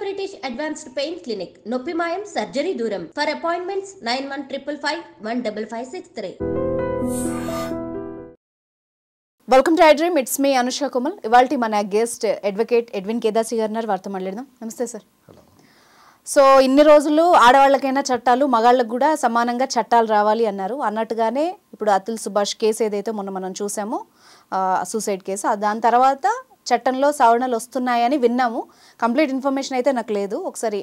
British Advanced Pain Clinic, Noppimayam Surgery Duram. For appointments 9155515563. Welcome to iDream. It's me Anusha Kumal. ఇవాల్టి మన guest advocate Edwin Kedasi గారు ఉన్నారు. వారితో మాట్లాడదాం. నమస్తే సార్. సో ఇన్ని రోజులు ఆడవాళ్ళకైనా చట్టాలు, మగాళ్ళకు కూడా సమానంగా చట్టాలు రావాలి అన్నారు. అన్నట్టుగానే ఇప్పుడు అతుల్ సుభాష్ కేసు ఏదైతే మొన్న మనం చూసామో సూసైడ్ కేసు, దాని తర్వాత చట్టంలో సవరణలు వస్తున్నాయని విన్నాము. కంప్లీట్ ఇన్ఫర్మేషన్ అయితే నాకు లేదు. ఒకసారి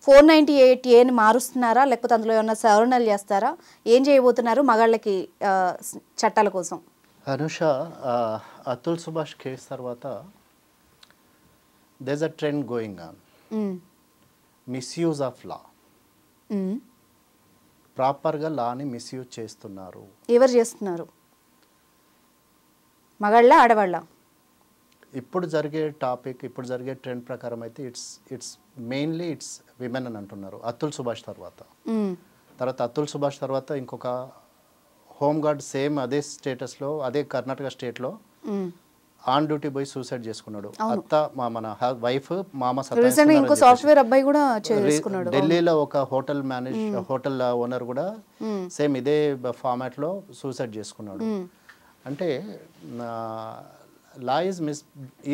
498A మారుస్తున్నారా, లేకపోతే అందులో ఏమైనా సవరణలు చేస్తారా, ఏం చేయబోతున్నారు మగాళ్ళకి చట్టాల కోసం? అనుష, అతుల్ సుభాష్ కేసు తర్వాత there is a trend going on. Misuse of law. ప్రాపర్గా లాని మిస్యూజ్ చేస్తున్నారు. ఎవరు చేస్తున్నారు? మగాళ్ళ, ఆడవాళ్ళ? ఇప్పుడు జరిగే టాపిక్, ఇప్పుడు జరిగే ట్రెండ్ ప్రకారం అయితే ఇట్స్ మెయిన్లీ విమెన్ అని అంటున్నారు. అతుల్ సుభాష్ తర్వాత అతుల్ సుభాష్ తర్వాత ఇంకొక హోమ్ గార్డ్ సేమ్ అదే స్టేటస్లో, అదే కర్ణాటక స్టేట్లో ఆన్ డ్యూటీ పోయి సూసైడ్ చేసుకున్నాడు. అత్త మన వైఫ్ మామ సాఫ్ట్వేర్ అబ్బాయి కూడా చేసుకున్నాడు. ఢిల్లీలో ఒక హోటల్ ఓనర్ కూడా సేమ్ ఇదే ఫార్మాట్ లో సూసైడ్ చేసుకున్నాడు. అంటే లా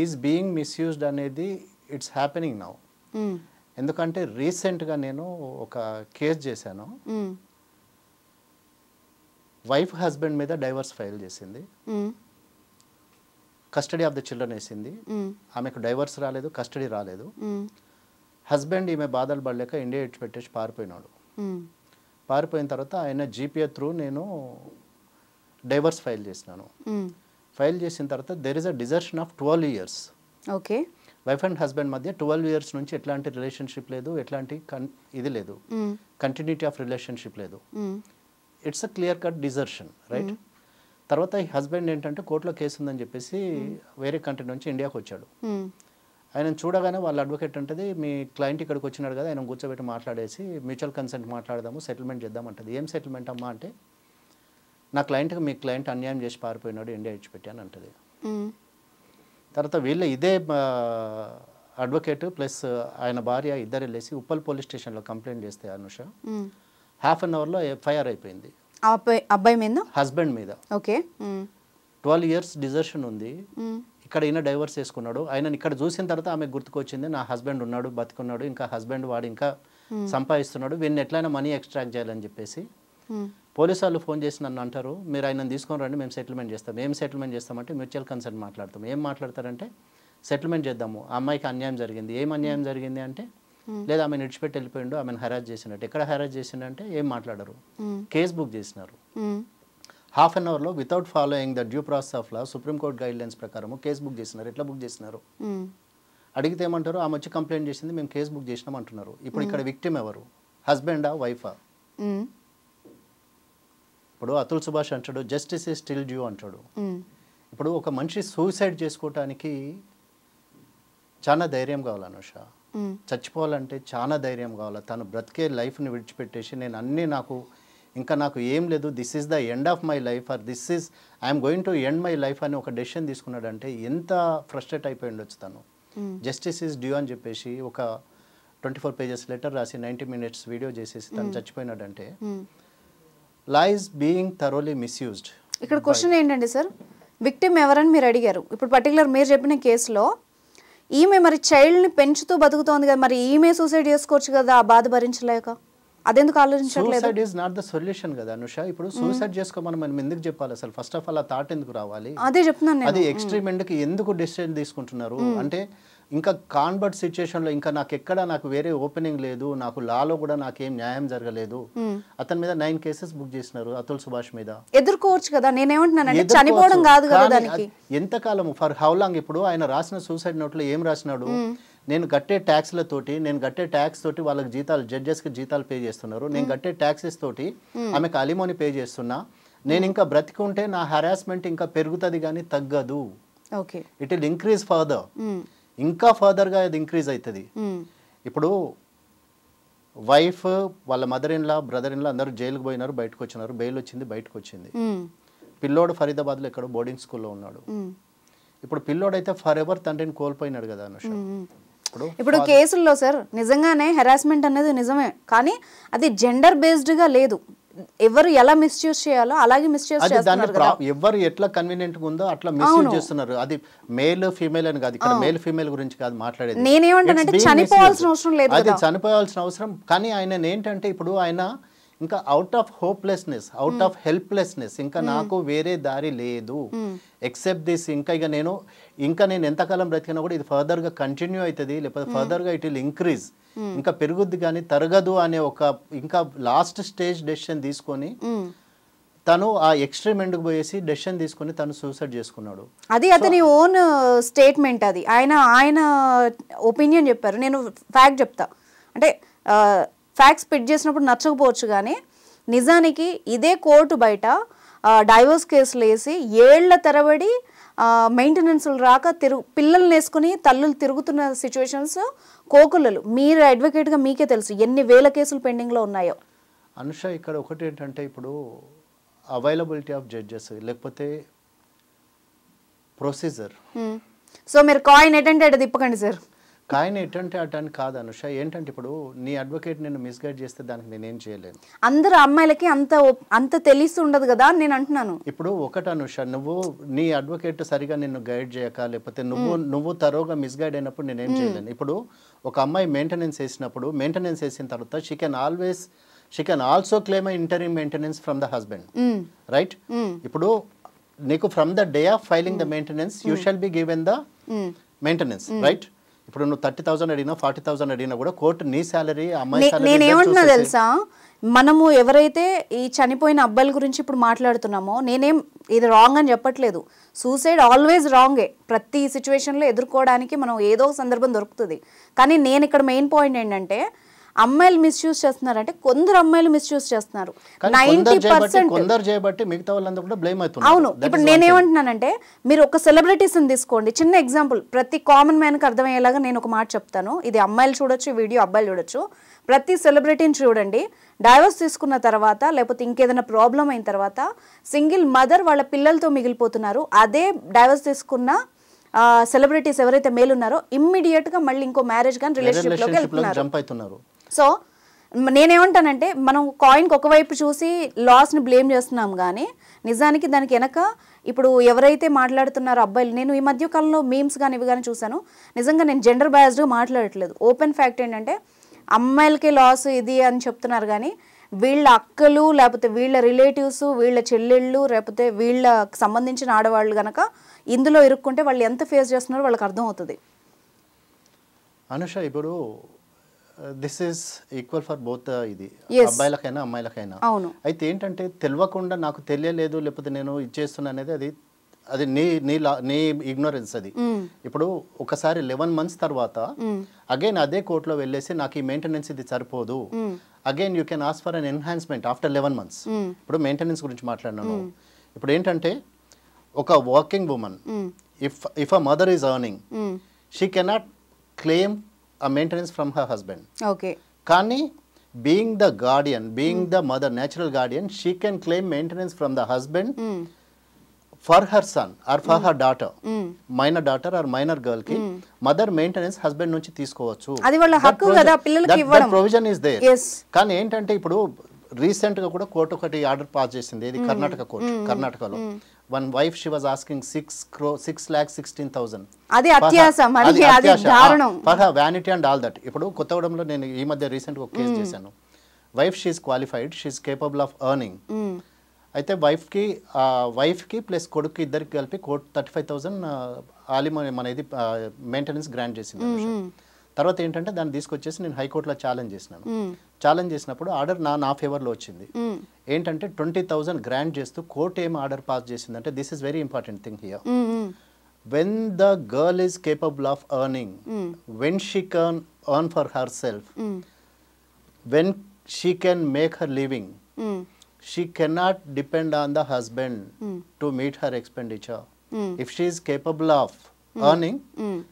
ఈజ్ బీయింగ్ మిస్యూజ్డ్ అనేది ఇట్స్ హ్యాపెనింగ్ నౌ. ఎందుకంటే రీసెంట్గా నేను ఒక కేసు చేశాను. వైఫ్ హస్బెండ్ మీద డైవర్స్ ఫైల్ చేసింది, కస్టడీ ఆఫ్ ద చిల్డ్రన్ వేసింది. ఆమెకు డైవర్స్ రాలేదు, కస్టడీ రాలేదు. హస్బెండ్ ఈమె బాధలు పడలేక ఇండియా ఇచ్చిపెట్టేసి పారిపోయినాడు. పారిపోయిన తర్వాత ఆయన జీపీఏ త్రూ నేను డైవర్స్ ఫైల్ చేసినాను. ఫైల్ చేసిన తర్వాత there is a desertion of 12 years. Okay. Wife and husband మధ్య 12 years నుంచి ఎట్లాంటి రిలేషన్షిప్ లేదు, ఎట్లాంటి ఇది లేదు, కంటిన్యూటీ ఆఫ్ రిలేషన్షిప్ లేదు. It's a clear cut desertion, right? తర్వాత ఈ హస్బెండ్ ఏంటంటే కోర్టులో కేసు ఉందని చెప్పేసి వేరే కంట్రీ నుంచి ఇండియాకి వచ్చాడు. ఆయన చూడగానే వాళ్ళ అడ్వకేట్ అంటది, మీ క్లయింట్ ఇక్కడికి వచ్చినాడు కదా, ఆయన కూర్చోబెట్టి మాట్లాడేసి మ్యూచువల్ కన్సెంట్ మాట్లాడదాము, సెటిల్మెంట్ చేద్దాం అంటది. ఏం సెటిల్మెంట్ అమ్మా అంటే, నా క్లయింట్కి మీ క్లయింట్ అన్యాయం చేసి పారిపోయినాడు, ఇండియా ఇచ్చిపెట్టి అని అంటది. తర్వాత వీళ్ళ ఇదే అడ్వకేట్ ప్లస్ ఆయన భార్య ఇద్దరు వెళ్ళేసి ఉప్పల్ పోలీస్ స్టేషన్లో కంప్లైంట్ చేస్తే అనుష ½ an hourలో FIR అయిపోయింది అబ్బాయి మీద, హస్బెండ్ మీద. ఓకే. 12 years డిజర్షన్ ఉంది. ఇక్కడ ఈయన డైవర్స్ చేసుకున్నాడు. ఆయన ఇక్కడ చూసిన తర్వాత ఆమె గుర్తుకొచ్చింది, నా హస్బెండ్ ఉన్నాడు, బతుకున్నాడు, ఇంకా హస్బెండ్ వాడు ఇంకా సంపాదిస్తున్నాడు, వీడిని ఎట్లయినా మనీ ఎక్స్ట్రాక్ట్ చేయాలని చెప్పేసి పోలీసు వాళ్ళు ఫోన్ చేసి నన్ను అంటారు, మీరు ఆయన తీసుకొని రండి, మేము సెటిల్మెంట్ చేస్తాం. ఏం సెటిల్మెంట్ చేస్తామంటే మ్యూచువల్ కన్సెంట్ మాట్లాడతాం. ఏం మాట్లాడతారంటే సెటిల్మెంట్ చేద్దాము, ఆ అమ్మాయికి అన్యాయం జరిగింది. ఏం అన్యాయం జరిగింది అంటే, లేదా ఆమెను విడిచిపెట్టి వెళ్ళిపోయిండు, ఆమెను హెరాస్ చేసినట్టు. ఎక్కడ హెరాస్ చేసిండంటే ఏం మాట్లాడరు, కేసు బుక్ చేసినారు. ½ an hourలో without following the due process of law, సుప్రీంకోర్టు గైడ్ లైన్స్ ప్రకారం కేసు బుక్ చేసినారు. ఎట్లా బుక్ చేసినారు అడిగితే ఏమంటారు, ఆమె వచ్చి కంప్లైంట్ చేసింది, మేము కేసు బుక్ చేసినాం అంటున్నారు. ఇప్పుడు ఇక్కడ విక్టిమ్ ఎవరు, హస్బెండా వైఫా? ఇప్పుడు అతుల్ సుభాష్ అంటాడు జస్టిస్ ఈజ్ స్టిల్ డ్యూ అంటాడు. ఇప్పుడు ఒక మనిషి సూసైడ్ చేసుకోవటానికి చాలా ధైర్యం కావాలి అనుష. చచ్చిపోవాలంటే చాలా ధైర్యం కావాలి. తను బ్రతికే లైఫ్ని విడిచిపెట్టేసి నాకు ఏం లేదు, this is the end of my life, or this is I'm going to end my life అని ఒక డెసిషన్ తీసుకున్నాడంటే ఎంత ఫ్రస్ట్రేట్ అయిపోయి ఉండొచ్చు తను. జస్టిస్ ఈజ్ డ్యూ అని చెప్పేసి ఒక 24 pages లెటర్ రాసి 90 minutes వీడియో చేసేసి తను చచ్చిపోయినాడంటే law is being thoroughly misused. ఇక్కడ క్వశ్చన్ ఏంటంటే సార్, విక్టిమ్ ఎవరని మీరు అడిగారు. ఇప్పుడు పర్టికులర్ మీరు చెప్పిన కేసులో ఈమె మరి చైల్డ్ని పెంచుతూ బతుకుతోంది కదా, మరి ఈమె సూసైడ్ చేసుకోవచ్చు కదా ఆ బాధ భరించలేక, అదెందుకు ఆలోచించట్లేదు? Suicide is not the solution కదా అనుష. ఇప్పుడు సూసైడ్ చేసుకోమని మనం ఎందుకు చెప్పాలి అసలు? ఫస్ట్ ఆఫ్ ఆల్ ఆ థాట్ ఎందుకు రావాలి? అదే చెప్తున్నాను. అది ఎక్స్ట్రీమ్ ఎండ్కి ఎందుకు డెసిషన్ తీసుకుంటున్నారు అంటే, ఇంకా కాన్వర్ట్ సిచ్యుయేషన్లో ఇంకా నాకు వేరే ఓపెనింగ్ లేదు, నాకు లాలో కూడా నాకేం న్యాయం జరగలేదు, అతని మీద 9 cases బుక్ చేసినారు. అతుల్ సుభాష్ మీద ఎదుర్కోవచ్చు కదా. నేనేమంటున్నానంటే చనిపోవడం కాదు కదా దానికి. ఎంతకాలం, ఫర్ హౌ లాంగ్? ఇప్పుడు ఆయన రాసిన సూసైడ్ నోట్లో ఏం రాసినాడు, నేను కట్టే ట్యాక్స్ తోటి వాళ్ళకి జీతాలు, జడ్జెస్కి జీతాలు పే చేస్తున్నారు, నేను కట్టే ట్యాక్సెస్ తోటి ఆమెకు అలిమోని పే చేస్తున్నా, నేను ఇంకా బ్రతికుంటే నా హరాస్మెంట్ ఇంకా పెరుగుతుంది కానీ తగ్గదు. ఇట్ విల్ ఇంక్రీజ్ ఫర్దర్, ఇంకా ఫర్దర్గా అది ఇంక్రీజ్ అవుతుంది. ఇప్పుడు వైఫ్, వాళ్ళ mother in law, brother in law అందరూ జైలుకు పోయినారు, బయటకు వచ్చినారు, బెయిల్ వచ్చింది, బయటకు వచ్చింది. పిల్లోడు ఫరీదాబాద్లో ఎక్కడో బోర్డింగ్ స్కూల్లో ఉన్నాడు. ఇప్పుడు పిల్లోడైతే ఫర్ ఎవర్ తండ్రిని కోల్పోయినాడు కదా అనుష. ఇప్పుడు కేసుల్లో సార్ నిజంగానే హెరాస్మెంట్ అనేది నిజమే, కానీ అది జెండర్ బేస్డ్గా లేదు. ఎవరు ఎలా మిస్యూజ్ చేయాలో అలాగే మిస్యూజ్ చేస్తున్నారు కదా. ఎవరు ఎట్లా కన్వీనియంట్ గా ఉందో అట్లా మిస్యూజ్ చేస్తున్నారు. అది మేల్ ఫీమేల్ అని కాదు, ఇక్కడ మేల్ ఫీమేల్ గురించి కాదు మాట్లాడేది. నేనేమంటానంటే చనిపోవాల్సిన అవసరం లేదు, అది చనిపోవాల్సిన అవసరం. కానీ ఆయన ఏంటంటే ఇప్పుడు ఆయన ఇంకా out of hopelessness, out of helplessness, ఇంకా నాకు వేరే దారి లేదు ఎక్సెప్ట్ దిస్. ఇంకా నేను ఎంతకాలం బ్రతికినా కూడా ఇది ఫర్దర్ గా కంటిన్యూ అవుతుంది, లేకపోతే ఫర్దర్ గా ఇట్ విల్ ఇంక్రీజ్, ఇంకా పెరుగుద్ది కానీ తరగదు అనే ఒక ఇంకా లాస్ట్ స్టేజ్ డెసిషన్ తీసుకొని తను ఆ ఎక్స్ట్రీమ్ ఎండ్కి పోయేసి డెసిషన్ తీసుకొని తను సూసైడ్ చేసుకున్నాడు. అది అతని ఓన్ స్టేట్మెంట్, అది ఆయన ఒపీనియన్ చెప్పారు. నేను ఫ్యాక్ట్ చెప్తా, అంటే ఫ్యాక్ట్స్ పిట్ చేసినప్పుడు నచ్చకపోవచ్చు, కానీ నిజానికి ఇదే కోర్టు బయట డైవోర్స్ కేసులు వేసి ఏళ్ల తరబడి మెయింటెనెన్స్లు రాక పిల్లల్ని వేసుకుని తల్లులు తిరుగుతున్న సిచ్యువేషన్స్ కోకులలు. మీరు అడ్వకేట్గా మీకే తెలుసు ఎన్ని వేల కేసులు పెండింగ్లో ఉన్నాయో. అనుష, ఇక్కడ ఒకటి ఏంటంటే ఇప్పుడు అవైలబిలిటీ ఆఫ్ జడ్జెస్ లేకపోతే ప్రొసీజర్. సో మీరు కాయిన్ ఎటంటే అటు తిప్పకండి సార్. కాయిన్ ఎటంటే అటని కాదు అనుష. ఏంటంటే ఇప్పుడు నీ అడ్వకేట్ నేను మిస్గైడ్ చేస్తే దానికి నేనేం చేయలేను. అందరు అమ్మాయిలకి అంత తెలిసి ఉండదు కదా అని నేను అంటున్నాను. ఇప్పుడు ఒకటి అనుష, నువ్వు నీ అడ్వకేట్ సరిగా నిన్ను గైడ్ చేయక లేకపోతే నువ్వు తరోగా మిస్గైడ్ అయినప్పుడు నేనేం చేయలేను. ఇప్పుడు ఒక అమ్మాయి మెయింటెనెన్స్ వేసిన తర్వాత she can also claim interim maintenance from the husband, right? ఇప్పుడు నీకు from the day of filing the maintenance you shall be given the maintenance, right? ఇప్పుడు నువ్వు 30,000 అడిగినా 40,000 అడిగినా కూడా కోర్టు నీ శాలరీ అమ్మాయి శాలరీ. నేనేమంటున్నా తెలుసా, మనము ఎవరైతే ఈ చనిపోయిన అబ్బాయిల గురించి ఇప్పుడు మాట్లాడుతున్నామో నేనేం ఇది రాంగ్ అని చెప్పట్లేదు. సూసైడ్ ఆల్వేస్ రాంగే, ప్రతి సిచ్యువేషన్లో ఎదుర్కోవడానికి మనం ఏదో సందర్భం దొరుకుతుంది. కానీ నేను ఇక్కడ మెయిన్ పాయింట్ ఏంటంటే అమ్మాయిలు మిస్యూజ్ చేస్తున్నారంటే కొందరు అమ్మాయిలు మిస్యూజ్ చేస్తున్నారు. 90% మిగతా వాళ్ళందరూ కూడా బ్లేమ్ అవుతున్నారు. అవును, ఇప్పుడు నేనేమంటున్నానంటే మీరు ఒక సెలబ్రిటీస్ని తీసుకోండి, చిన్న ఎగ్జాంపుల్, ప్రతి కామన్ మ్యాన్కి అర్థమయ్యేలాగా నేను ఒక మాట చెప్తాను. ఇది అమ్మాయిలు చూడొచ్చు, వీడియో అబ్బాయిలు చూడొచ్చు. ప్రతి సెలబ్రిటీని చూడండి, డైవర్స్ తీసుకున్న తర్వాత లేకపోతే ఇంకేదైనా ప్రాబ్లం అయిన తర్వాత సింగిల్ మదర్ వాళ్ళ పిల్లలతో మిగిలిపోతున్నారు. అదే డైవర్స్ తీసుకున్న సెలబ్రిటీస్ ఎవరైతే మేలు ఉన్నారో ఇమ్మీడియట్గా మళ్ళీ ఇంకో మ్యారేజ్ కానీ రిలేషన్షిప్లోకి వెళ్తున్నారు. సో నేనేమంటానంటే మనం కాయిన్కి ఒకవైపు చూసి లాస్ని బ్లేమ్ చేస్తున్నాం, కానీ నిజానికి దానికి వెనక ఇప్పుడు ఎవరైతే మాట్లాడుతున్నారో అబ్బాయిలు, నేను ఈ మధ్య కాలంలో మీమ్స్ కానీ ఇవి కానీ చూశాను. నిజంగా నేను జెండర్ బయాస్డ్గా మాట్లాడట్లేదు, ఓపెన్ ఫ్యాక్ట్ ఏంటంటే అమ్మాయిలకి లాస్ ఇది అని చెప్తున్నారు, కానీ వీళ్ళ అక్కలు లేకపోతే వీళ్ళ రిలేటివ్స్, వీళ్ళ చెల్లెళ్ళు లేకపోతే వీళ్ళకి సంబంధించిన ఆడవాళ్ళు కనుక ఇందులో ఇరుక్కుంటే వాళ్ళు ఎంత ఫేస్ చేస్తున్నారో వాళ్ళకి అర్థమవుతుంది. అనుష, ఇప్పుడు this is equal for both, ఇది అబ్బాయిలకైనా అమ్మాయిలకైనా. అయితే ఏంటంటే తెలియకుండా నాకు తెలియలేదు లేకపోతే నేను ఇచ్చేస్తున్నా అనేది అది నీ ఇగ్నోరెన్స్. అది ఇప్పుడు ఒకసారి 11 months తర్వాత అగైన్ అదే కోర్టులో వెళ్ళేసి నాకు ఈ మెయింటెనెన్స్ ఇది సరిపోదు, again you can ask for an enhancement after 11 months. ఇప్పుడు మెయింటెనెన్స్ గురించి మాట్లాడినాను. ఇప్పుడు ఏంటంటే ఒక working women if a mother is earning she cannot claim a maintenance from her husband. Okay. Kani being the guardian, being the mother, natural guardian, she can claim maintenance from the husband for her son or for her daughter, minor daughter or minor girl ki mother maintenance husband nunchi తీసుకోవచ్చు. అది వాళ్ళ హక్కు కదా పిల్లలకి ఇవ్వడం. That provision is there. Yes. కానీ ఏంటంటే ఇప్పుడు రీసెంట్ గా కూడా కోర్టు ఒకటి ఆర్డర్ పాస్ చేసింది, ఇది కర్ణాటక కోర్టు. కర్ణాటకలో one wife she was asking 6,16,000. అది అత్యాసం, అది దారుణం. For her vanity and all that. ఇప్పుడు కొత్తగూడెంలో నేను ఈ మధ్య రీసెంట్ గా ఒక కేసు చేశాను. Wife she is qualified, she is capable of earning. అయితే వైఫ్ కి ప్లస్ కొడుకు ఇద్దరికి కలిపి కోర్టు 35,000 ఆలిమనీ అనేది మెయింటెనెన్స్ గ్రాంట్ చేసింది. తర్వాత ఏంటంటే దాన్ని తీసుకొచ్చేసి నేను హైకోర్టులో ఛాలెంజ్ చేసినాను. ఛాలెంజ్ చేసినప్పుడు ఆర్డర్ నా ఫేవర్లో వచ్చింది. ఏంటంటే 20,000 గ్రాంట్ చేస్తూ కోర్టు ఏం ఆర్డర్ పాస్ చేసిందంటే, this is very important thing here, when the girl is capable of earning, when she can earn for her self, when she can make her living, she cannot depend on the husband to meet her expenditure. If she is capable of earning,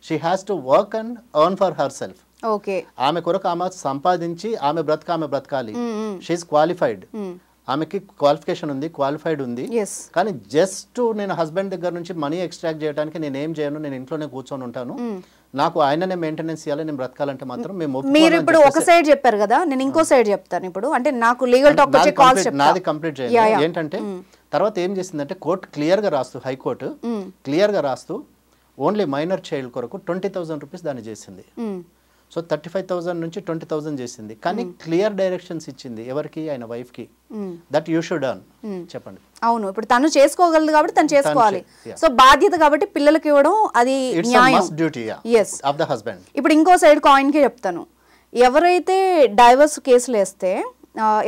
she has to work and earn for herself. Okay. ఆమె కొరకు ఆమె సంపాదించి ఆమె బ్రతకాలి. She is qualified, ఆమెకి qualification ఉంది, qualified ఉంది. కానీ జస్ట్ నేను హస్బెండ్ దగ్గర నుంచి మనీ ఎక్స్ట్రాక్ట్ చేయడానికి నేను ఏం చేయను, నేను ఇంట్లోనే కూర్చొని ఉంటాను, నాకు ఆయననే మెయింటెనెన్స్ చేయాలి, నేను బ్రతకాలంటే మాత్రం మేము మీరు ఇప్పుడు ఒక సైడ్ చెప్పారు కదా, నేను ఇంకో సైడ్ చెప్తాను. ఇప్పుడు అంటే నాకు లీగల్ టాక్ వచ్చే కాల్స్ చెప్తా. నాది కంప్లీట్ చేయాలి. ఏంటంటే తర్వాత ఏం చేసిందంటే కోర్టు క్లియర్గా రాస్తూ, హైకోర్టు క్లియర్గా రాస్తూ ఓన్లీ మైనర్ చైల్డ్ కొరకు 20,000 రూపీస్ దాన్ని చేసింది. సో 35,000 నుంచి 20,000 చేసింది. కానీ క్లియర్ డైరెక్షన్స్ ఇచ్చింది ఎవరికి, ఆయన వైఫ్కి, దట్ యూ షుడ్ అర్న్. చెప్పండి. అవును, ఇప్పుడు తను చేసుకోగలదు కాబట్టి తను చేసుకోవాలి. సో బాధ్యత కాబట్టి పిల్లలకి ఇవ్వడం అది న్యాయం. Yes. Of the husband. ఇప్పుడు ఇంకో సైడ్ కాయిన్ కి చెప్తాను. ఎవరైతే డైవర్స్ కేసులు వేస్తే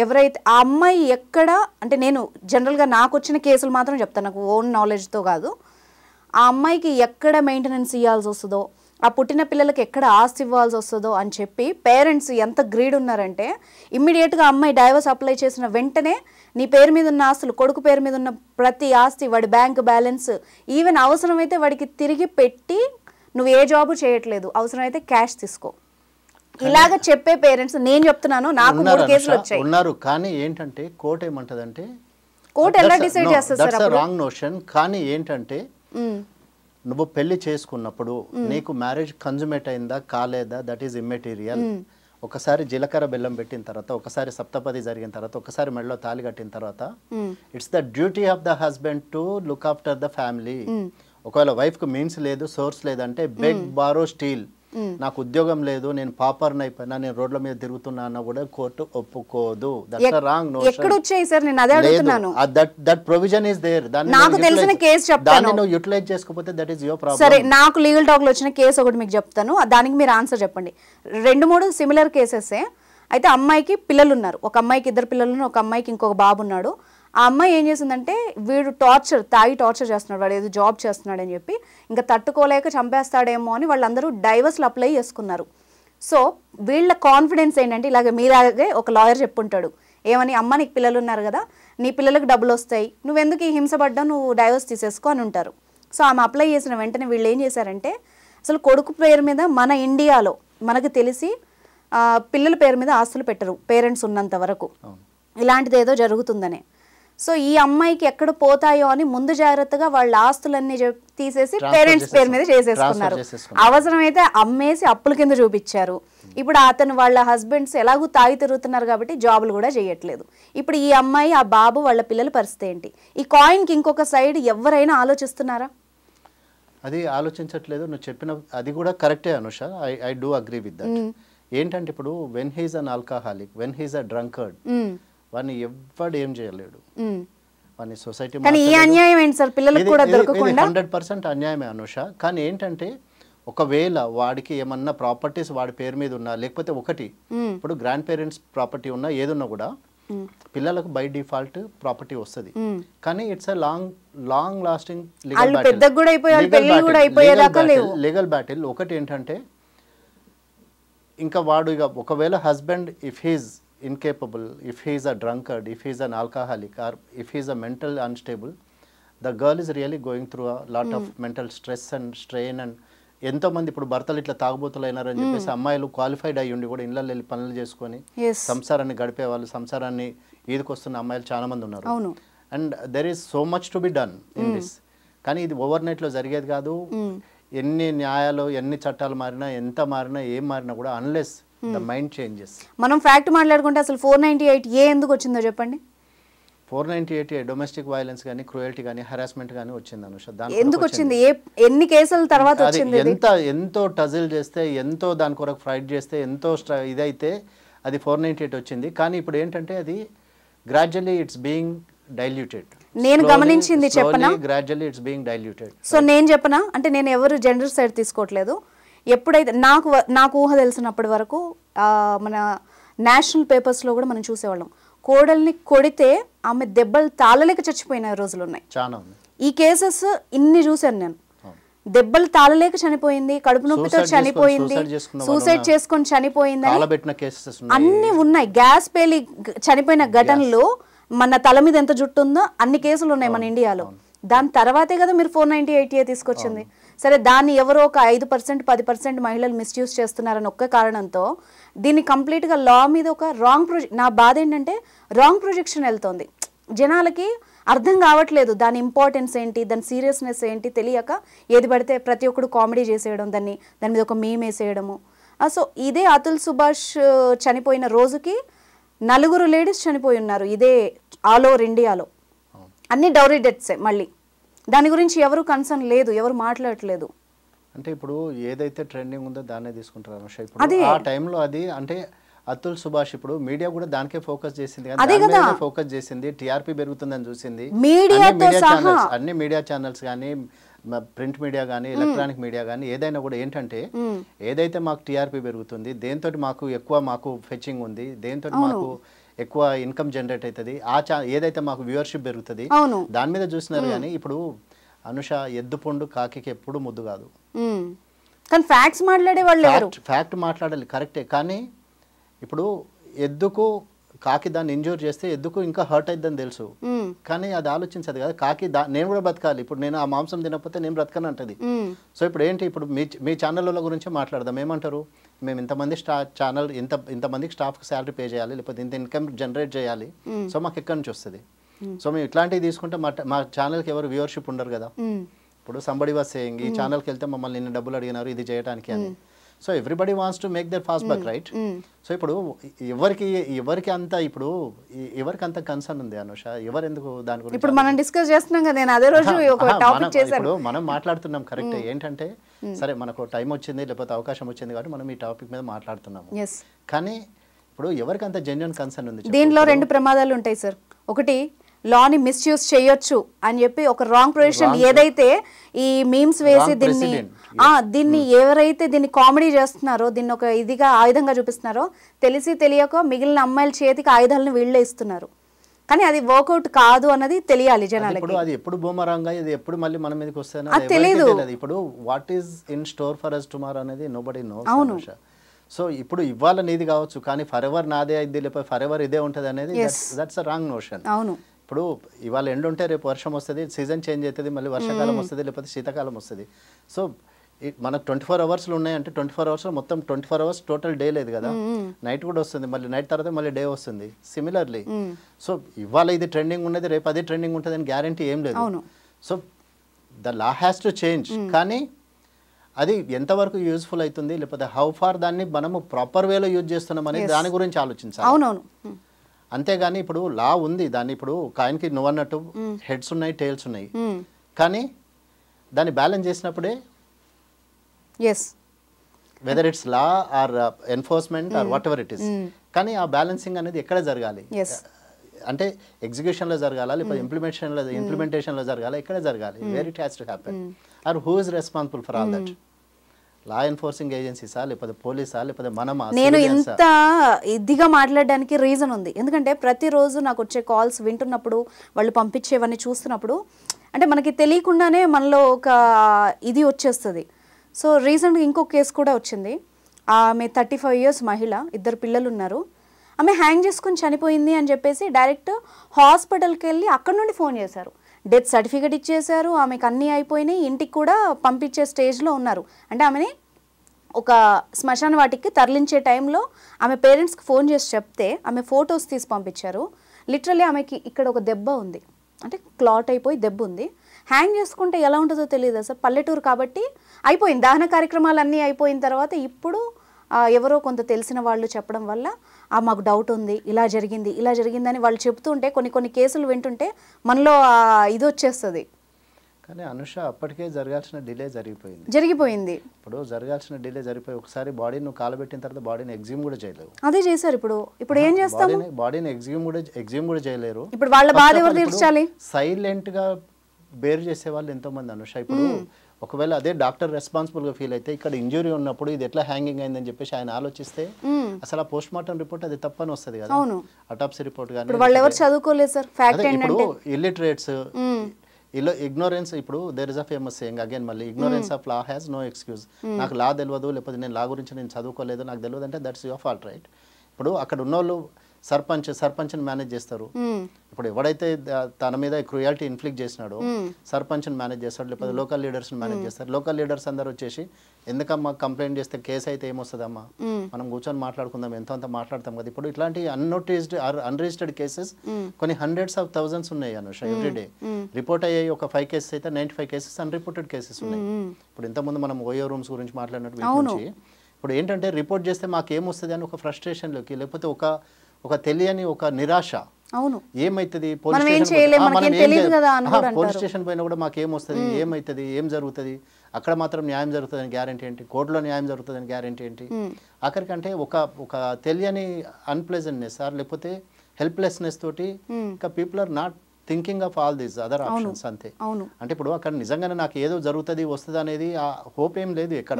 ఎవరైతే ఆ అమ్మాయి ఎక్కడ అంటే, నేను జనరల్గా నాకు వచ్చిన కేసులు మాత్రం చెప్తాను, నాకు ఓన్ నాలెడ్జ్తో కాదు. ఆ అమ్మాయికి ఎక్కడ మెయింటెనెన్స్ ఇవ్వాల్సి వస్తుందో, ఆ పుట్టిన పిల్లలకి ఎక్కడ ఆస్తి ఇవ్వాల్సి వస్తుందో అని చెప్పి పేరెంట్స్ ఎంత గ్రీడ్ ఉన్నారంటే ఇమ్మీడియట్గా అమ్మాయి డైవర్స్ అప్లై చేసిన వెంటనే నీ పేరు మీద ఉన్న ఆస్తులు, కొడుకు పేరు మీద ఉన్న ప్రతి ఆస్తి, వాడి బ్యాంక్ బ్యాలెన్స్, ఈవెన్ అవసరమైతే వాడికి తిరిగి పెట్టి, నువ్వు ఏ జాబు చేయట్లేదు, అవసరమైతే క్యాష్ తీసుకో, ఇలాగ చెప్పే పేరెంట్స్ నేను చెప్తున్నాను. నాకు 3 కేసులు వచ్చాయి. ఉన్నారు. కానీ ఏంటంటే కోర్టు ఏమంటదంటే, కోర్టు ఎలా డిసైడ్ చేస్తారు సార్? Wrong notion. కానీ ఏంటంటే నువ్వు పెళ్లి చేసుకున్నప్పుడు నీకు మ్యారేజ్ కన్జుమేట్ అయిందా కాలేదా, దట్ ఈస్ ఇమ్మెటీరియల్. ఒకసారి జీలకర్ర బెల్లం పెట్టిన తర్వాత, ఒకసారి సప్తపది జరిగిన తర్వాత, ఒకసారి మెడలో తాళి కట్టిన తర్వాత, it's the duty of the husband to look after the family. ఒకవేళ వైఫ్ కు మీన్స్ లేదు, సోర్స్ లేదంటే బెగ్ బారో స్టీల్, నాకు ఉద్యోగం లేదు, నేను పాపర్ని అయిపోయినా, నేను రోడ్ల మీద తిరుగుతున్నా అన్న కూడా కోర్టు ఒప్పుకోదు. That's a wrong notion. ఎక్కడ వచ్చాయి సార్? నేను అదే అడుగుతున్నాను. That provision is there. నాకు తెలిసిన కేసు చెప్తాను. దాన్ని నువ్వు యూటిలైజ్ చేసుకోకపోతే దట్ ఈస్ యువర్ ప్రాబ్లం. సరే, నాకు లీగల్ టాక్ లో వచ్చిన కేసు ఒకటి మీకు చెప్తాను, దానికి మీరు ఆన్సర్ చెప్పండి. 2-3 సిమిలర్ కేసెసే. అయితే అమ్మాయికి పిల్లలు ఉన్నారు, ఒక అమ్మాయికి 2 పిల్లలు ఉన్నారు, ఒక అమ్మాయికి ఇంకొక బాబు ఉన్నాడు. ఆ అమ్మాయి ఏం చేసిందంటే, వీడు తాగి టార్చర్ చేస్తున్నాడు, వాడు ఏదో జాబ్ చేస్తున్నాడు అని చెప్పి ఇంకా తట్టుకోలేక చంపేస్తాడేమో అని వాళ్ళందరూ డైవర్స్లు అప్లై చేసుకున్నారు. సో వీళ్ళ కాన్ఫిడెన్స్ ఏంటంటే, ఇలాగ మీలాగే ఒక లాయర్ చెప్పుంటాడు ఏమని, అమ్మ నీకు పిల్లలు ఉన్నారు కదా, నీ పిల్లలకు డబ్బులు వస్తాయి, నువ్వెందుకు ఈ హింసపడ్డా, నువ్వు డైవర్స్ తీసేసుకో అని ఉంటారు. సో ఆమె అప్లై చేసిన వెంటనే వీళ్ళు ఏం చేశారంటే, అసలు కొడుకు పేరు మీద మన ఇండియాలో మనకు తెలిసి పిల్లల పేరు మీద ఆస్తులు పెట్టరు పేరెంట్స్ ఉన్నంత వరకు, ఇలాంటిది ఏదో జరుగుతుందనే. సో ఈ అమ్మాయికి ఎక్కడ పోతాయో అని ముందు జాగ్రత్తగా వాళ్ళ ఆస్తులన్నీ తీసేసి పేరెంట్స్ పేరు మీద చేసేసుకున్నారు. అవసరమైతే అమ్మేసి అప్పుల కింద చూపించారు. ఇప్పుడు అతను వాళ్ళ హస్బెండ్స్ ఎలాగూ తాగి తిరుగుతున్నారు కాబట్టి జాబులు కూడా చేయట్లేదు. ఇప్పుడు ఈ అమ్మాయి, ఆ బాబు, వాళ్ళ పిల్లల పరిస్థితి ఏంటి? ఈ కాయిన్కి ఇంకొక సైడ్ ఎవరైనా ఆలోచిస్తున్నారా? అది ఆలోచించట్లేదు. నువ్వు చెప్పిన అది కూడా కరెక్టే Anusha, I do agree with that. ఏంటంటే ఇప్పుడు when he's an alcoholic, when he's a drunkard, వాడిని ఎవ్వడు ఏం చేయలేడు. వాడిని సొసైటీ 100% అన్యాయమే అనుష. కానీ ఏంటంటే ఒకవేళ వాడికి ఏమన్నా ప్రాపర్టీస్ వాడి పేరు మీద ఉన్నా, లేకపోతే ఒకటి ఇప్పుడు గ్రాండ్ పేరెంట్స్ ప్రాపర్టీ ఉన్నా, ఏదున్నా కూడా పిల్లలకు బై డిఫాల్ట్ ప్రాపర్టీ వస్తుంది. కానీ it's a long lasting legal battle. ఒకటి ఏంటంటే ఇంకా వాడు ఇక ఒకవేళ husband if he's incapable, if he is a drunkard, if he is an alcoholic, or if he is a mental unstable, the girl is really going through a lot of mental stress and strain. And ఎంతో మంది ఇప్పుడు భర్తలు ఇట్లా తాగుబోతులు అయినారని చెప్పేసి అమ్మాయిలు qualified అయ్యి ఉండి కూడా ఇళ్ళల్లో వెళ్ళి పనులు చేసుకొని సంసారాన్ని గడిపే వాళ్ళు, సంసారాన్ని ఈదుకొస్తున్న అమ్మాయిలు చాలా మంది ఉన్నారు. And there is so much to be done in this. కానీ ఇది ఓవర్ నైట్లో జరిగేది కాదు. ఎన్ని న్యాయాలు, ఎన్ని చట్టాలు మారినా, ఎంత మారినా, ఏం మారినా కూడా అన్లెస్ ద మైండ్ చేంజెస్. మనం ఫ్యాక్ట్ మాట్లాడుకుంటే అసలు 498A ఎందుకు వచ్చిందో చెప్పండి. 498A డొమెస్టిక్ వైలెన్స్ కానీ, క్రూయల్టీ కానీ, హెరాస్మెంట్ కానీ వచ్చింది అనుష. ఎందుకు వచ్చింది? ఎన్ని కేసుల తర్వాత వచ్చింది? ఎంతో టజిల్ చేస్తే, ఎంతో దాని కొరకు ఫైట్ చేస్తే, ఎంతో ఇదైతే అది 498 వచ్చింది. కానీ ఇప్పుడు ఏంటంటే అది గ్రాడ్యువల్లీ ఇట్స్ బీయింగ్ డైల్యూటెడ్. నేను గమనించింది చెప్పనా, gradually it's being diluted. So నేను చెప్పనా అంటే, నేను ఎవరు జెండర్ సైడ్ తీసుకోవట్లేదు. ఎప్పుడైతే నాకు ఊహ తెలిసినప్పటి వరకు మన నేషనల్ పేపర్స్లో కూడా మనం చూసేవాళ్ళం, కోడల్ని కొడితే ఆమె దెబ్బలు తాళలేక చచ్చిపోయిన రోజులు ఉన్నాయి. ఈ కేసెస్ ఇన్ని చూశాను నేను. దెబ్బలు తాళలేక చనిపోయింది, కడుపు నొప్పితో చనిపోయింది, సూసైడ్ చేసుకొని చనిపోయింది, అన్ని ఉన్నాయి. గ్యాస్ పేలి చనిపోయిన ఘటనలు, మన తల మీద ఎంత జుట్టు ఉందో అన్ని కేసులు ఉన్నాయి మన ఇండియాలో. దాని తర్వాతే కదా మీరు 498A తీసుకొచ్చింది. సరే, దాన్ని ఎవరో ఒక 5%, 10% మహిళలు మిస్యూజ్ చేస్తున్నారని ఒక్క కారణంతో దీన్ని కంప్లీట్గా లా మీద ఒక రాంగ్ నా బాధ ఏంటంటే రాంగ్ ప్రొజెక్షన్ వెళ్తుంది. జనాలకి అర్థం కావట్లేదు దాని ఇంపార్టెన్స్ ఏంటి, దాని సీరియస్నెస్ ఏంటి తెలియక ఏది పడితే ప్రతి ఒక్కడు కామెడీ చేసేయడం, దాని మీద ఒక మీమ్ వేసేయడము. సో ఇదే అతుల్ సుభాష్ చనిపోయిన రోజుకి 4 లేడీస్ చనిపోయి ఉన్నారు ఇదే ఆల్ ఓవర్ ఇండియాలో. అన్ని డౌరీ డెత్సే. మళ్ళీ దాని గురించి ఎవరు కన్సర్న్ లేదు, ఎవరు మాట్లాడట్లేదు. అంటే ఇప్పుడు ఏదైతే ట్రెండింగ్ ఉందో దాన్నే తీసుకుంటారు అనుష. ఇప్పుడు ఆ టైంలో అది అంటే అతుల్ సుభాష్ ఇప్పుడు మీడియా కూడా దానికే ఫోకస్ చేసింది, ఫోకస్ చేసింది, టీఆర్పీ పెరుగుతుందని చూసింది. అన్ని మీడియా ఛానల్స్ కానీ ప్రింట్ మీడియా కానీ ఎలక్ట్రానిక్ మీడియా కానీ ఏదైనా కూడా ఏంటంటే ఏదైతే మాకు టీఆర్పీ పెరుగుతుంది, దేంతో మాకు ఎక్కువ ఫెచింగ్ ఉంది, దేంతో మాకు ఎక్కువ ఇన్కమ్ జనరేట్ అవుతుంది, ఏదైతే మాకు వ్యూవర్షిప్ పెరుగుతుంది దాని మీద చూసినారు. కానీ ఇప్పుడు అనుష ఎద్దుపొండు కాకి ఎప్పుడు ముద్దు కాదు. కానీ ఫ్యాక్ట్స్ మాట్లాడే వాళ్ళు ఫ్యాక్ట్ మాట్లాడాలి కరెక్టే, కానీ ఇప్పుడు ఎద్దుకు కాకి దాన్ని ఇంజూర్ చేస్తే ఎద్దుకు ఇంకా హర్ట్ అయిద్దని తెలుసు, కానీ అది ఆలోచించదు కదా. కాకి నేను కూడా బతకాలి, ఇప్పుడు నేను ఆ మాంసం తినకపోతే నేను బ్రతకను అంటది. సో ఇప్పుడు ఏంటి, ఇప్పుడు మీ ఛానళ్ళ గురించి మాట్లాడదాం. ఏమంటారు, మేము ఇంతమంది ఛానల్ ఇంతమందికి స్టాఫ్కి శాలరీ పే చేయాలి, లేకపోతే ఇంత ఇన్కమ్ జనరేట్ చేయాలి, సో మాకు ఎక్కడి నుంచి వస్తుంది. సో మేము ఇట్లాంటివి తీసుకుంటే మా ఛానల్కి ఎవరు వ్యూవర్షిప్ ఉండరు కదా. ఇప్పుడు సంబడి వాస్ సేయింగ్ ఈ ఛానల్కి వెళ్తే మమ్మల్ని నిన్న డబ్బులు అడిగినారు ఇది చేయడానికి అని. So everybody wants to make there fast back, right? So ఇప్పుడు ఎవరికి అంత కన్సర్న్ ఉంది అనుష? ఎవరు ఎందుకు దాని గురించి ఇప్పుడు మనం డిస్కస్ చేస్తున్నాం కదా, నేను అదే రోజు ఒక టాపిక్ చేశాను. ఇప్పుడు మనం మాట్లాడుతున్నాం కరెక్ట్. ఏంటంటే సరే మనకు టైం వచ్చింది లేకపోతే అవకాశం వచ్చింది కాబట్టి మనం ఈ టాపిక్ మీద మాట్లాడుతున్నాము. కానీ ఇప్పుడు ఎవరికి అంత జెన్యూన్ కన్సర్న్ ఉంది? దీనిలో 2 ప్రమాదాలు ఉంటాయి సార్. ఒకటి లాని మిస్యూజ్ చేయొచ్చు అని చెప్పి ఒక రాంగ్ ప్రొవిజన్ ఏదైతే ఈ మీమ్స్ వేసి దీన్ని ఎవరైతే దీన్ని కామెడీ చేస్తున్నారో, దీన్ని ఒక ఇదిగా ఆయుధంగా చూపిస్తున్నారో తెలిసి తెలియక మిగిలిన అమ్మాయిల చేతికి ఆయుధాలను వీళ్ళే ఇస్తున్నారు. కానీ అది వర్కౌట్ కాదు అన్నది తెలియాలి జనాలకి. అది ఎప్పుడు బూమరాంగ్ ఇది ఎప్పుడు మళ్ళీ మన మీదకి వస్తుంది తెలియదు. ఇప్పుడు what is in store for us tomorrow అనేది నోబడీ నోస్. అవును. సో ఇప్పుడు ఇవాళ నీది కావచ్చు కానీ ఫర్ ఎవర్ నాదే అయింది లేకపోతే ఫర్ ఎవర్ ఇదే ఉంటుంది అనేది దట్స్ అ రాంగ్ నోషన్. అవును. ఇప్పుడు ఇవాళ ఎండ్ ఉంటే రేపు వర్షం వస్తుంది, సీజన్ చేంజ్ అవుతుంది, మళ్ళీ వర్షాకాలం వస్తుంది లేకపోతే శీతాకాలం వస్తుంది. సో మనకు 24 అవర్స్లు ఉన్నాయంటే 24 అవర్స్లో మొత్తం 24 అవర్స్ టోటల్ డే లేదు కదా, నైట్ కూడా వస్తుంది, మళ్ళీ నైట్ తర్వాత మళ్ళీ డే వస్తుంది. సిమిలర్లీ సో ఇవాళ ఇది ట్రెండింగ్ ఉన్నది రేపు అదే ట్రెండింగ్ ఉంటుంది అని గ్యారంటీ ఏం లేదు. So the law has to change, కానీ అది ఎంతవరకు యూజ్ఫుల్ అవుతుంది లేకపోతే హౌ ఫార్ దాన్ని మనము ప్రాపర్ వేలో యూజ్ చేస్తున్నాం అనేది దాని గురించి ఆలోచించాలి. అవునవును. అంతేగాని ఇప్పుడు లా ఉంది, దాన్ని ఇప్పుడు కాయిన్కి నువ్వు అన్నట్టు హెడ్స్ ఉన్నాయి టైల్స్ ఉన్నాయి, కానీ దాన్ని బ్యాలెన్స్ చేసినప్పుడే whether it's law or enforcement or whatever it is, కానీ ఆ బ్యాలెన్సింగ్ అనేది ఎక్కడ జరగాలి అంటే ఎగ్జిక్యూషన్లో జరగాల లేకపోతే ఇంప్లిమెంటేషన్లో జరగాల, ఎక్కడ జరగాలి, where it has to happen or who is responsible for all that? Law enforcing ఏజెన్సీసా లేకపోతే పోలీసా లేకపోతే మనమా? నేను ఇంత ఇదిగా మాట్లాడడానికి రీజన్ ఉంది, ఎందుకంటే ప్రతిరోజు నాకు వచ్చే కాల్స్ వింటున్నప్పుడు వాళ్ళు పంపించేవన్నీ చూస్తున్నప్పుడు అంటే మనకి తెలియకుండానే మనలో ఒక ఇది వచ్చేస్తుంది. సో రీసెంట్గా ఇంకో కేసు కూడా వచ్చింది. ఆమె 35 years మహిళ, 2 పిల్లలు ఉన్నారు. ఆమె హ్యాంగ్ చేసుకుని చనిపోయింది అని చెప్పేసి డైరెక్ట్ హాస్పిటల్కి వెళ్ళి అక్కడ నుండి ఫోన్ చేశారు, డెత్ సర్టిఫికేట్ ఇచ్చేశారు, ఆమెకు అన్నీ అయిపోయినాయి, ఇంటికి కూడా పంపించే స్టేజ్లో ఉన్నారు. అంటే ఆమెని ఒక శ్మశాన వాటికి తరలించే టైంలో ఆమె పేరెంట్స్కి ఫోన్ చేసి చెప్తే ఆమె ఫొటోస్ తీసి పంపించారు. లిటరల్లీ ఆమెకి ఇక్కడ ఒక దెబ్బ ఉంది, అంటే క్లాట్ అయిపోయి దెబ్బ ఉంది. హ్యాంగ్ చేసుకుంటే ఎలా ఉంటుందో తెలియదు సార్, పల్లెటూరు కాబట్టి అయిపోయింది. దహన కార్యక్రమాలు అన్నీ అయిపోయిన తర్వాత ఇప్పుడు ఎవరో కొంత తెలిసిన వాళ్ళు చెప్పడం వల్ల మాకు డౌట్ ఉంది, ఇలా జరిగిందని వాళ్ళు చెప్తుంటే కొన్ని కేసులు వింటుంటే మనలో ఇది వచ్చేస్తుంది. కానీ అనుష అప్పటికే జరగాల్సిన డిలే జరిగిపోయింది. ఇప్పుడు జరగాల్సిన డిలే జరిగిపోయి ఒకసారి బాడీని నువ్వు కాలబెట్టిన తర్వాత బాడీని ఎగ్జిమ్ కూడా చేయలేవు. అదే చేశారు. ఇప్పుడు ఏం చేస్తాము? బాడీని ఎగ్జిమ్ కూడా చేయలేరు. ఇప్పుడు వాళ్ళ బాధ ఎవరు తీర్చాలి? సైలెంట్ గా బేర్ చేసే వాళ్ళు ఎంతో మంది అనుష. ఇప్పుడు ఒకవేళ అదే డాక్టర్ రెస్పాన్సిబుల్ గా ఫీల్ అయితే ఇక్కడ ఇంజురీ ఉన్నప్పుడు ఇది ఎట్లా హ్యాంగింగ్ అయిందని చెప్పేసి ఆయన ఆలోచిస్తే అసలు ఆ పోస్ట్ మార్టం రిపోర్ట్ అది తప్పని వస్తుంది కదా, అటాప్సీ రిపోర్ట్ కానీ. వాళ్ళు ఎవరు చదువుకోలేదు సార్. ఫ్యాక్ట్ ఇప్పుడు ఇల్లిటరేట్స్ ఇగ్నోరెన్స్, ఇప్పుడు there is a famous saying again మళ్ళీ, ignorance of law has no excuse. నాకు లా తెలియదు లేకపోతే నేను లా గురించి నేను చదువుకోలేదు నాకు తెలియదు అంటే దట్స్ యువర్ ఫాల్ట్, రైట్? ఇప్పుడు అక్కడ ఉన్నోళ్ళు సర్పంచ్ని మేనేజ్ చేస్తారు. ఇప్పుడు ఎవడైతే తన మీద క్రూయాలిటీ ఇన్ఫ్లిక్ట్ చేసినాడో సర్పంచ్ని మేనేజ్ చేస్తాడు, లేకపోతే లోకల్ లీడర్స్ని మేనేజ్ చేస్తారు. లోకల్ లీడర్స్ అందరూ వచ్చేసి ఎందుకమ్మా కంప్లైంట్ చేస్తే కేసు అయితే ఏమొస్తుందమ్మా, మనం కూర్చొని మాట్లాడుకుందాం, ఎంతో అంత మాట్లాడతాం కదా. ఇప్పుడు ఇట్లాంటి అన్నోటిస్డ్ అన్రిజిస్టర్డ్ కేసెస్ కొన్ని హండ్రెడ్స్ ఆఫ్ థౌజండ్స్ ఉన్నాయి అనుష ఎవ్రీడే. రిపోర్ట్ అయ్యాయి ఒక 5 కేసెస్ అయితే 95 కేసెస్ అన్రిపోర్టెడ్ కేసెస్ ఉన్నాయి. ఇప్పుడు ఇంతకుముందు మనం ఓయో రూమ్స్ గురించి మాట్లాడినట్టు గురించి ఇప్పుడు ఏంటంటే రిపోర్ట్ చేస్తే మాకేమొస్తుంది అని ఒక ఫ్రస్ట్రేషన్లోకి, లేకపోతే ఒక తెలియని ఒక నిరాశ, ఏమైతుంది పోలీస్ స్టేషన్ పైన కూడా మాకేమొస్తుంది, ఏమైతుంది, ఏం జరుగుతుంది, అక్కడ మాత్రం న్యాయం జరుగుతుందని గ్యారెంటీ ఏంటి, కోర్టులో న్యాయం జరుగుతుందని గ్యారెంటీ ఏంటి. ఆఖరికంటే ఒక తెలియని అన్ప్లెజెంట్నెస్ లేకపోతే హెల్ప్లెస్నెస్ తోటి ఇంకా people are not thinking of all these other options అంతే. అంటే ఇప్పుడు అక్కడ నిజంగానే నాకు ఏదో జరుగుతుంది వస్తుంది అనేది ఆ హోప్ ఏం లేదు ఎక్కడ.